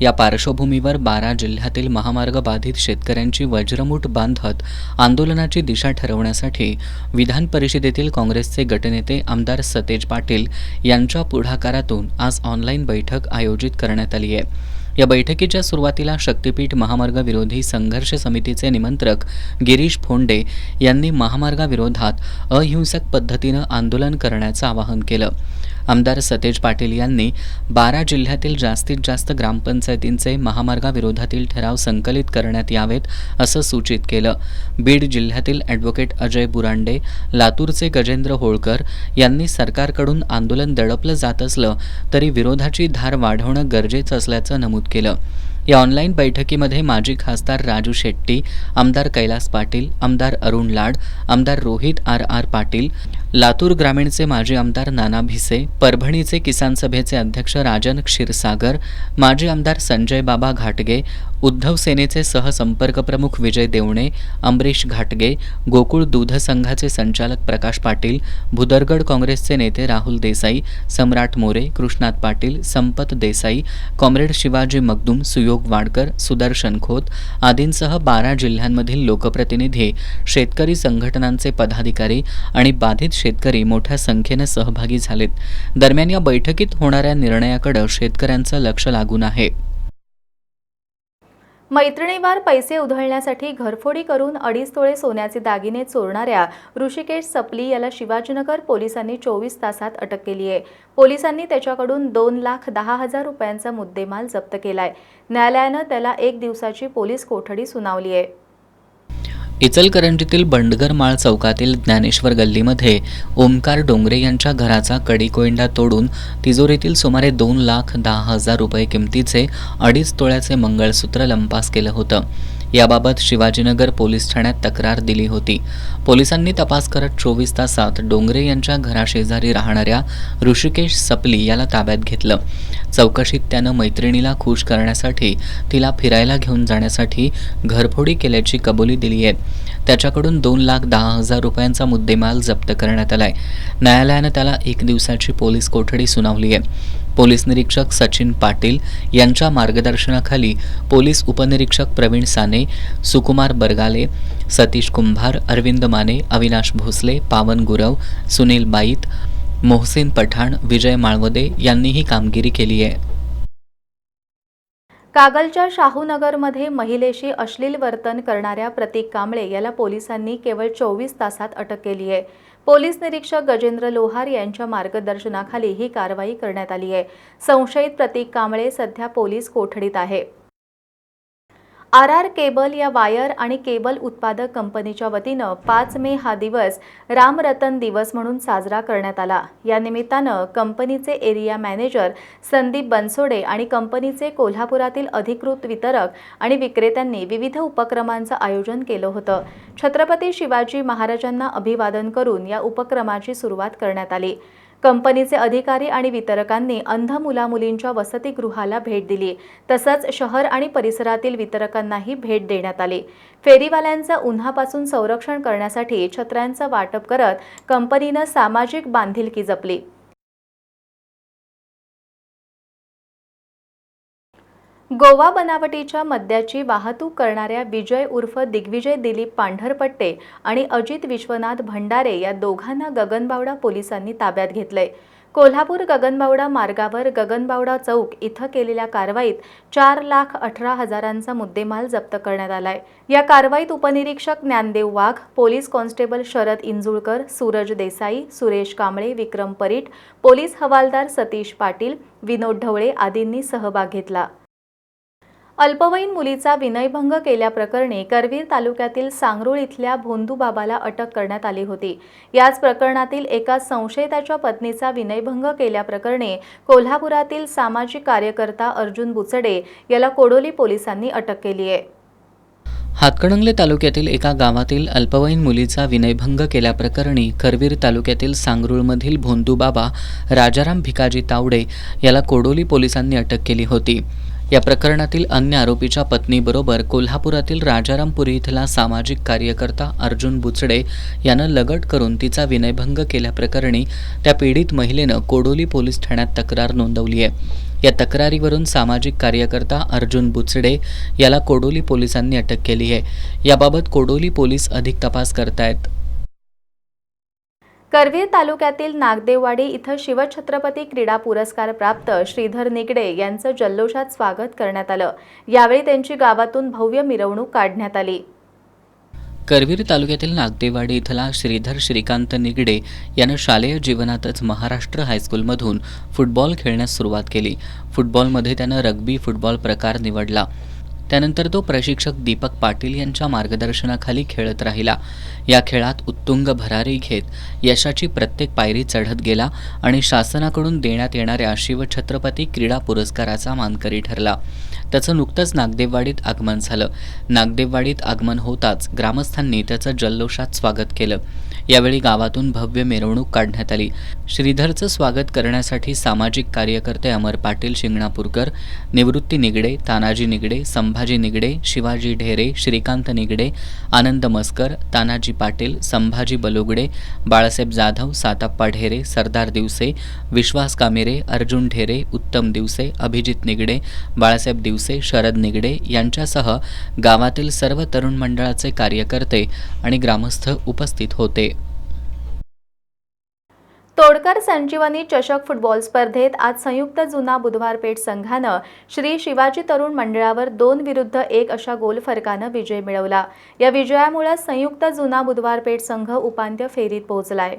या पार्श्वभूमीवर 12 जिल्ह्यातील महामार्ग बाधित शेतकऱ्यांची वज्रमूठ बांधत आंदोलनाची दिशा ठरवण्यासाठी विधान परिषदेतील काँग्रेसचे गटनेते आमदार सतेज पाटील यांच्या पुढाकारातून आज ऑनलाईन बैठक आयोजित करण्यात आली आहे. या बैठकीच्या सुरुवातीला शक्तीपीठ महामार्ग विरोधी संघर्ष समितीचे निमंत्रक गिरीश फोंडे यांनी महामार्गाविरोधात अहिंसक पद्धतीनं आंदोलन करण्याचं आवाहन केलं. आमदार सतेज पाटील यांनी 12 जिल्ह्यातील जास्तीत जास्त ग्रामपंचायतींचे महामार्गाविरोधातील ठराव संकलित करण्यात यावेत असं सूचित केलं. बीड जिल्ह्यातील ॲडव्होकेट अजय बुरांडे, लातूरचे गजेंद्र होळकर यांनी सरकारकडून आंदोलन दडपलं जात असलं तरी विरोधाची धार वाढवणं गरजेचं असल्याचं नमूद केलं. या ऑनलाईन बैठकीमध्ये माजी खासदार राजू शेट्टी, आमदार कैलास पाटील, आमदार अरुण लाड, आमदार रोहित R पाटील, लातूर ग्रामीणचे माजी आमदार नाना भिसे, परभणीचे किसान सभेचे अध्यक्ष राजन क्षीरसागर, माजी आमदार संजय बाबा घाटगे, उद्धव सेनेचे सहसंपर्क प्रमुख विजय देवणे, अमरीश घाटगे, गोकुळ दूध संघाचे संचालक प्रकाश पाटील, भुदरगड काँग्रेसचे नेते राहुल देसाई, सम्राट मोरे, कृष्णात पाटील, संपत देसाई, कॉम्रेड शिवाजी मगदूम, सुयोग वाडकर, सुदर्शन खोत आदींसह 12 जिल्ह्यांमधील लोकप्रतिनिधी, शेतकरी संघटनांचे पदाधिकारी आणि बाधित शेतकरी मोठ्या संख्येने सहभागी झालेत. दरम्यान या बैठकीत होणाऱ्या निर्णयाकडे शेतकऱ्यांचं लक्ष लागून आहे. मैत्रिणीवर पैसे उधळण्यासाठी घरफोडी करून 2.5 तोळे सोन्याचे दागिने चोरणाऱ्या ऋषिकेश सपली याला शिवाजीनगर पोलिसांनी 24 तासात अटक केली आहे. पोलिसांनी त्याच्याकडून 2,10,000 रुपयांचा मुद्देमाल जप्त केलाय. न्यायालयानं त्याला 1 दिवसाची पोलीस कोठडी सुनावली आहे. इचलकरंजीतील बंडगरमाळ चौकातील ज्ञानेश्वर गल्लीमध्ये ओमकार डोंगरे यांच्या घराचा कडी-कोयंडा तोडून तिजोरीतील सुमारे 2,10,000 रुपये किमतीचे 2.5 तोळ्याचे मंगळसूत्र लंपास केलं होतं. याबाबत शिवाजीनगर पोलीस ठाण्यात तक्रार दिली होती. पोलिसांनी तपास करत 24 तासात डोंगरे यांच्या घराशेजारी राहणाऱ्या ऋषिकेश सपली याला ताब्यात घेतलं. चौकशीत त्यानं मैत्रिणीला खुश करण्यासाठी तिला फिरायला घेऊन जाण्यासाठी घरफोडी केल्याची कबुली दिली आहे. त्याच्याकडून 2,10,000 रुपयांचा मुद्देमाल जप्त करण्यात आलाय. न्यायालयानं त्याला 1 दिवसाची पोलीस कोठडी सुनावली आहे. पोलीस निरीक्षक सचिन पाटील यांच्या मार्गदर्शनाखाली पोलीस उपनिरीक्षक प्रवीण साने, सुकुमार बरगाले, सतीश कुंभार, अरविंद माने, अविनाश भोसले, पावन गुरव, सुनील बाईत, मोहसिन पठाण, विजय माळवदे यांनी ही कामगिरी केली आहे. कागलच्या शाहूनगरमध्ये महिलेशी अश्लील वर्तन करणाऱ्या प्रतीक कांबळे याला पोलिसांनी केवळ 24 तासात अटक केली आहे. पोलीस निरीक्षक गजेंद्र लोहार यांच्या मार्गदर्शनाखाली ही कारवाई करण्यात आली आहे. संशयित प्रतीक कांबळे सध्या पोलीस कोठडीत आहे. RR केबल या वायर आणि केबल उत्पादक कंपनीच्या वतीनं 5 मे हा दिवस रामरतन दिवस म्हणून साजरा करण्यात आला। या निमित्तानं कंपनीचे एरिया मॅनेजर संदीप बनसोडे आणि कंपनीचे कोल्हापुरातील अधिकृत वितरक आणि विक्रेत्यांनी विविध उपक्रमांचं आयोजन केलं होतं। छत्रपती शिवाजी महाराजांना अभिवादन करून या उपक्रमाची सुरुवात करण्यात आली। कंपनीचे अधिकारी आणि वितरकांनी अंध मुलामुलींच्या वसतिगृहाला भेट दिली। तसंच शहर आणि परिसरातील वितरकांनाही भेट देण्यात आली। फेरीवाल्यांचं उन्हापासून संरक्षण करण्यासाठी छत्र्यांचं वाटप करत कंपनीनं सामाजिक बांधिलकी जपली। गोवा बनावटीच्या मद्याची वाहतूक करणाऱ्या विजय उर्फ दिग्विजय दिलीप पांढरपट्टे आणि अजित विश्वनाथ भंडारे या दोघांना गगनबावडा पोलिसांनी ताब्यात घेतलंय। कोल्हापूर गगनबावडा मार्गावर गगनबावडा चौक इथं केलेल्या कारवाईत 4,18,000चा मुद्देमाल जप्त करण्यात आलाय। या कारवाईत उपनिरीक्षक ज्ञानदेव वाघ, पोलीस कॉन्स्टेबल शरद इंजुळकर, सूरज देसाई, सुरेश कांबळे, विक्रम परीट, पोलीस हवालदार सतीश पाटील, विनोद ढवळे आदींनी सहभाग घेतला। अल्पवयीन मुलीचा विनयभंग केल्याप्रकरणी करवीर तालुक्यातील सांगरूळ इथल्या भोंदूबाबाला अटक करण्यात आली होती। याच प्रकरणातील एका संशयिताच्या पत्नीचा विनयभंग केल्याप्रकरणी कोल्हापुरातील सामाजिक कार्यकर्ता अर्जुन बुचडे याला कोडोली पोलिसांनी अटक केली आहे। हातकणंगले तालुक्यातील एका गावातील अल्पवयीन मुलीचा विनयभंग केल्याप्रकरणी करवीर तालुक्यातील सांगरूळमधील भोंदूबाबा राजाराम भिकाजी तावडे याला कोडोली पोलिसांनी अटक केली होती। या प्रकरणातील अन्य आरोपीच्या पत्नीबरोबर कोल्हापुरातील राजारामपुरी इथला सामाजिक कार्यकर्ता अर्जुन बुचडे यानं लगट करून तिचा विनयभंग केल्याप्रकरणी त्या पीडित महिलेनं कोडोली पोलीस ठाण्यात तक्रार नोंदवली आहे। या तक्रारीवरून सामाजिक कार्यकर्ता अर्जुन बुचडे याला कोडोली पोलिसांनी अटक केली आहे। याबाबत कोडोली पोलीस अधिक तपास करतायत। करवीर तालुक्यातील नागदेववाडी इथं शिवछत्रपती क्रीडा पुरस्कार प्राप्त श्रीधर निगडे यांचं जल्लोषात स्वागत करण्यात आलं। यावेळी त्यांची गावातून भव्य मिरवणूक काढण्यात आली। करवीर तालुक्यातील नागदेववाडी इथला श्रीधर श्रीकांत निगडे यानं शालेय जीवनातच महाराष्ट्र हायस्कूलमधून फुटबॉल खेळण्यास सुरुवात केली। फुटबॉलमध्ये त्यानं रग्बी फुटबॉल प्रकार निवडला। त्यानंतर तो प्रशिक्षक दीपक पाटील यांच्या मार्गदर्शनाखाली खेळत राहिला। या खेळात उत्तुंग भरारी घेत यशाची प्रत्येक पायरी चढत गेला आणि शासनाकडून देण्यात येणाऱ्या शिवछत्रपती क्रीडा पुरस्काराचा मानकरी ठरला। त्याचं नुकतंच नागदेववाडीत आगमन झालं। नागदेववाडीत आगमन होताच ग्रामस्थांनी त्याचं जल्लोषात स्वागत केलं। यावेळी गावातून भव्य मिरवणूक काढण्यात आली। श्रीधरचं स्वागत करण्यासाठी सामाजिक कार्यकर्ते अमर पाटील शिंगणापूरकर, निवृत्ती निगडे, तानाजी निगडे, संभाजी निगडे, शिवाजी ढेरे, श्रीकांत निगडे, आनंद मस्कर, तानाजी पाटील, संभाजी बलोगडे, बाळासाहेब जाधव, साताप्पा ढेरे, सरदार दिवसे, विश्वास कामेरे, अर्जुन ढेरे, उत्तम दिवसे, अभिजित निगडे, बाळासाहेब दिवसे, शरद निगडे यांच्यासह गावातील सर्व तरुण मंडळाचे कार्यकर्ते आणि ग्रामस्थ उपस्थित होते। तोडकर संजीवनी चषक फुटबॉल स्पर्धेत आज संयुक्त जुना बुधवारपेठ संघानं श्री शिवाजी तरुण मंडळावर 2-1 अशा गोल फरकानं विजय मिळवला। या विजयामुळे संयुक्त जुना बुधवारपेठ संघ उपांत्य फेरीत पोहोचलाय।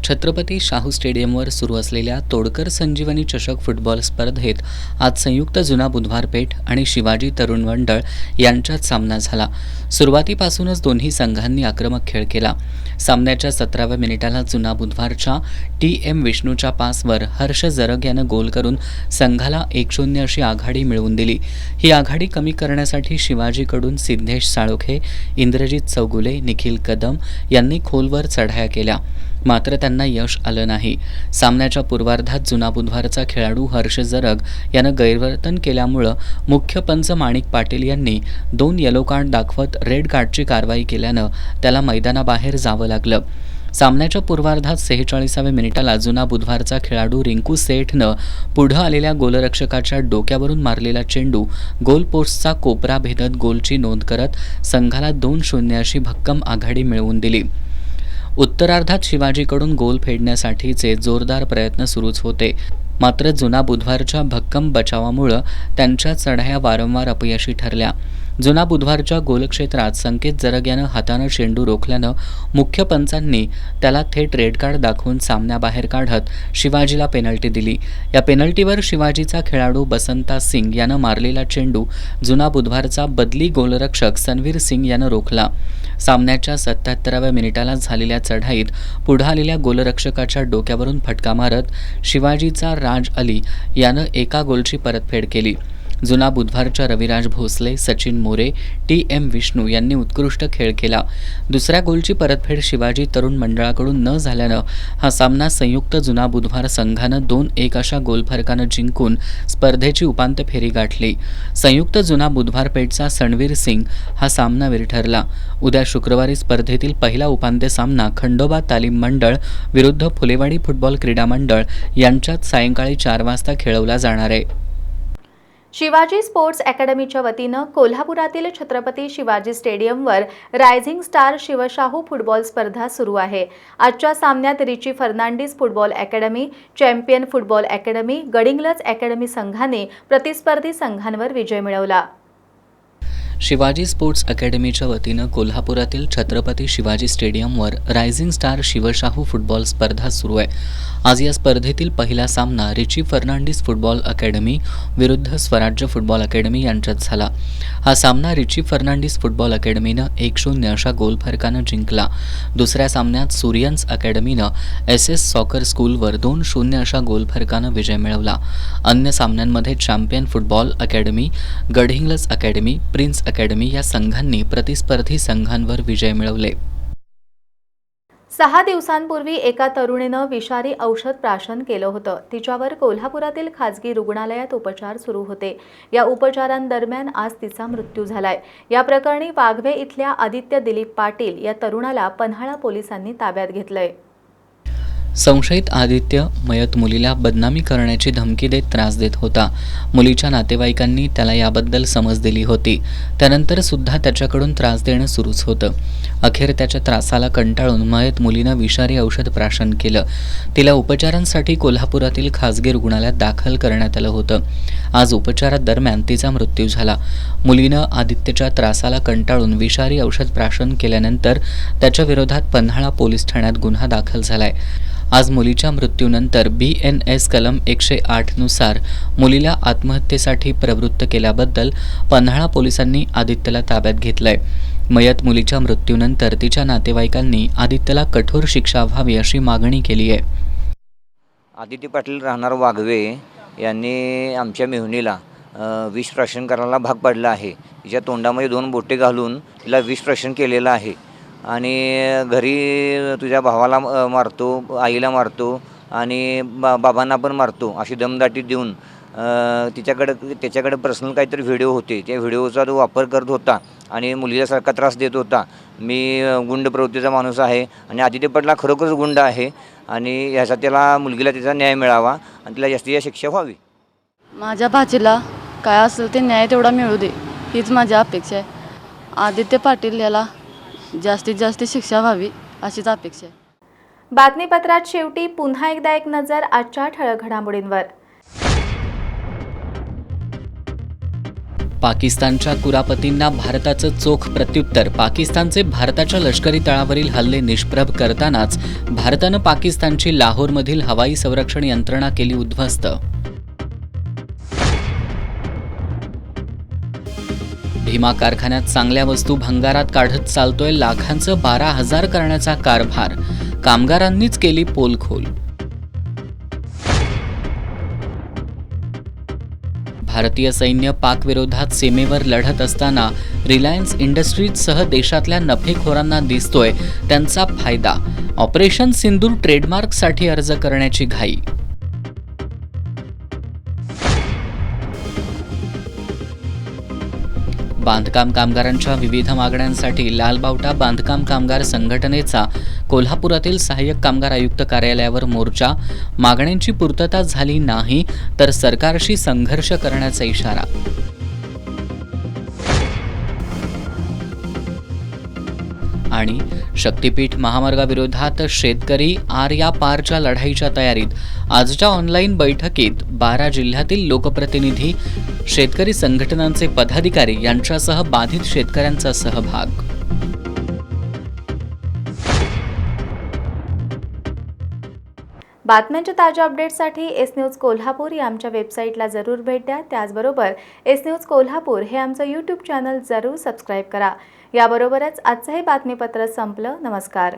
छत्रपती शाहू स्टेडियमवर सुरू असलेल्या तोडकर संजीवनी चषक फुटबॉल स्पर्धेत आज संयुक्त जुना बुधवारपेठ आणि शिवाजी तरुण मंडळ यांच्यात सामना झाला। सुरुवातीपासूनच दोन्ही संघांनी आक्रमक खेळ केला। सामन्याच्या 17व्या मिनिटाला जुना बुधवारच्या TM विष्णूच्या पासवर हर्ष जरग यानं गोल करून संघाला 1-0 अशी आघाडी मिळवून दिली। ही आघाडी कमी करण्यासाठी शिवाजीकडून सिद्धेश साळोखे, इंद्रजित चौगुले, निखिल कदम यांनी खोलवर चढाया केल्या, मात्र त्यांना यश आलं नाही। सामन्याच्या पूर्वार्धात जुना बुधवारचा खेळाडू हर्ष जरग यानं गैरवर्तन केल्यामुळं मुख्य पंच माणिक पाटील यांनी 2 येलो कार्ड दाखवत रेड कार्डची कारवाई केल्यानं त्याला मैदानाबाहेर जावं लागलं। सामन्याच्या पूर्वार्धात 46व्या मिनिटाला जुना बुधवारचा खेळाडू रिंकू सेठनं पुढं आलेल्या गोलरक्षकाच्या डोक्यावरून मारलेला चेंडू गोल पोस्टचा कोपरा भेदत गोलची नोंद करत संघाला 2-0 अशी भक्कम आघाडी मिळवून दिली। उत्तरार्धात शिवाजीकडून गोल फेडण्यासाठीचे जोरदार प्रयत्न सुरूच होते, मात्र जुना बुधवारच्या भक्कम बचावामुळे त्यांच्या चढाया वारंवार अपयशी ठरल्या। जुना बुधवारच्या गोलक्षेत्रात संकेत जरग यानं हातानं चेंडू रोखल्यानं मुख्य पंचांनी त्याला थेट रेड कार्ड दाखवून सामन्याबाहेर काढत शिवाजीला पेनल्टी दिली. या पेनल्टीवर शिवाजीचा खेळाडू बसंता सिंग यानं मारलेला चेंडू जुना बुधवारचा बदली गोलरक्षक सनवीर सिंग यानं रोखला. सामन्याच्या 77व्या मिनिटाला झालेल्या चढाईत पुढे आलेल्या गोलरक्षकाच्या डोक्यावरून फटका मारत शिवाजीचा राज अली यानं एका गोलची परतफेड केली. जुना बुधवारच्या रविराज भोसले, सचिन मोरे, TM विष्णू यांनी उत्कृष्ट खेळ केला. दुसऱ्या गोलची परतफेड शिवाजी तरुण मंडळाकडून न झाल्यानं हा सामना संयुक्त जुना बुधवार संघानं 2-1 अशा गोलफरकानं जिंकून स्पर्धेची उपांत्य फेरी गाठली. संयुक्त जुना बुधवार पेठचा सणवीर सिंग हा सामनावीर ठरला. उद्या शुक्रवारी स्पर्धेतील पहिला उपांत्य सामना खंडोबा तालीम मंडळ विरुद्ध फुलेवाडी फुटबॉल क्रीडा मंडळ यांच्यात सायंकाळी 4 वाजता खेळवला जाणार आहे. शिवाजी स्पोर्ट्स अकॅडमीच्या वतीनं कोल्हापुरातील छत्रपती शिवाजी स्टेडियमवर रायझिंग स्टार शिवशाहू फुटबॉल स्पर्धा सुरू आहे. आजच्या सामन्यात Richie Fernandes football academy, champion football academy, Gadhinglaj academy संघाने प्रतिस्पर्धी संघांवर विजय मिळवला. शिवाजी स्पोर्ट्स अकॅडमीच्या वतीनं कोल्हापुरातील छत्रपती शिवाजी स्टेडियमवर रायझिंग स्टार शिवशाहू फुटबॉल स्पर्धा सुरू आहे. आज या स्पर्धेतील पहिला सामना रिची फर्नांडिस फुटबॉल अकॅडमी विरुद्ध स्वराज्य फुटबॉल अकॅडमी यांच्यात झाला. हा सामना रिची फर्नांडिस फुटबॉल अकॅडमीनं 1-0 अशा गोलफरकानं जिंकला. दुसऱ्या सामन्यात सूर्यन्स अकॅडमीनं SS सॉकर स्कूलवर 2-0 अशा गोलफरकानं विजय मिळवला. अन्य सामन्यांमध्ये champion football academy, Gadhinglaj academy, prince academy या संघांनी प्रतिस्पर्धी संघांवर विजय मिळवले. 6 दिवसांपूर्वी एका तरुणीनं विषारी औषध प्राशन केलं होतं. तिच्यावर कोल्हापुरातील खाजगी रुग्णालयात उपचार सुरू होते. या उपचारांदरम्यान आज तिचा मृत्यू झालाय. या प्रकरणी वाघवे इथल्या आदित्य दिलीप पाटील या तरुणाला पन्हाळा पोलिसांनी ताब्यात घेतलंय. संशयित आदित्य मयत मुलीला बदनामी करण्याची धमकी देत त्रास देत होता. मुलीच्या नातेवाईकांनी त्याला याबद्दल समज दिली होती. त्यानंतर सुद्धा त्याच्याकडून त्रास देणं सुरूच होतं. अखेर त्याच्या त्रासाला कंटाळून मयत मुलीनं विषारी औषध प्राशन केलं. तिला उपचारांसाठी कोल्हापुरातील खासगी रुग्णालयात दाखल करण्यात आलं होतं. आज उपचारादरम्यान तिचा मृत्यू झाला. मुलीनं आदित्यच्या त्रासाला कंटाळून विषारी औषध प्राशन केल्यानंतर त्याच्या विरोधात पन्हाळा पोलीस ठाण्यात गुन्हा दाखल झालाय. आज मुलीच्या मृत्यूनंतर BNS कलम 108 नुसार मुलीला आत्महत्येसाठी प्रवृत्त केल्याबद्दल पन्हाळा पोलिसांनी आदित्यला ताब्यात घेतलंय. मयत मुलीच्या मृत्यूनंतर तिच्या नातेवाईकांनी आदित्यला कठोर शिक्षा व्हावी अशी मागणी केली आहे. आदित्य पाटील राहणार वाघवे यांनी आमच्या मेहुणीला विष प्राशन करायला भाग पाडला आहे. तिच्या तोंडामध्ये 2 बोटे घालून तिला विष प्राशन केलेलं आहे आणि घरी तुझ्या भावाला मारतो, आईला मारतो आणि बाबांना पण मारतो अशी दमदाटी देऊन त्याच्याकडे पर्सनल काहीतरी व्हिडिओ होते. त्या व्हिडिओचा तो वापर करत होता आणि मुलीला सारखा त्रास देत होता. मी गुंड प्रवृत्तीचा माणूस आहे आणि आदित्य पाटला खरोखरच गुंड आहे आणि ह्याचा त्याला मुलगीला त्याचा न्याय मिळावा आणि तिला जास्तीत जास्त शिक्षा व्हावी. माझ्या भाचीला काय असेल ते न्याय तेवढा मिळू दे हीच माझी अपेक्षा आहे. आदित्य पाटील याला जास्तीत जास्त शिक्षा व्हावी अशीच अपेक्षा आहे. बातमीपत्रात शेवटी पुन्हा एकदा एक नजर आजच्या ठळक घडामोडींवर. पाकिस्तानच्या कुरापतींना भारताचं चोख प्रत्युत्तर. पाकिस्तानचे भारताच्या लष्करी तळावरील हल्ले निष्प्रभ करतानाच भारतानं पाकिस्तानची लाहोरमधील हवाई संरक्षण यंत्रणा केली उद्ध्वस्त. भीमा कारखान्यात चांगल्या वस्तू भंगारात काढत चालतोय लाखांचं 12,000 करण्याचा कारभार. कामगारांनीच केली पोलखोल. भारतीय सैन्य पाक विरोधात सीमेवर लढत असताना रिलायन्स इंडस्ट्रीजसह देशातल्या नफेखोरांना दिसतोय त्यांचा फायदा. ऑपरेशन सिंदूर ट्रेडमार्कसाठी अर्ज करण्याची घाई. बांधकाम कामगारांच्या विविध मागण्यांसाठी लालबावटा बांधकाम कामगार संघटनेचा कोल्हापुरातील सहाय्यक कामगार आयुक्त कार्यालयावर मोर्चा. मागण्यांची पूर्तता झाली नाही तर सरकारशी संघर्ष करण्याचा इशारा. आणि शक्तीपीठ महामार्गाविरोधात शेतकरी आर या पारच्या लढाईच्या तयारीत. आजच्या ऑनलाईन बैठकीत 12 जिल्ह्यातील लोकप्रतिनिधी शेतकरी संघटनांचे पदाधिकारी यांच्यासह बाधित शेतकऱ्यांचा सहभाग. बातम्यांच्या ताज्या अपडेट्ससाठी एस न्यूज कोल्हापूर या आमच्या वेबसाईटला जरूर भेट द्या. त्याचबरोबर एस न्यूज कोल्हापूर हे आमचं यूट्यूब चॅनल जरूर सबस्क्राईब करा. याबरोबरच आजचं हे बातमीपत्र संपलं. नमस्कार.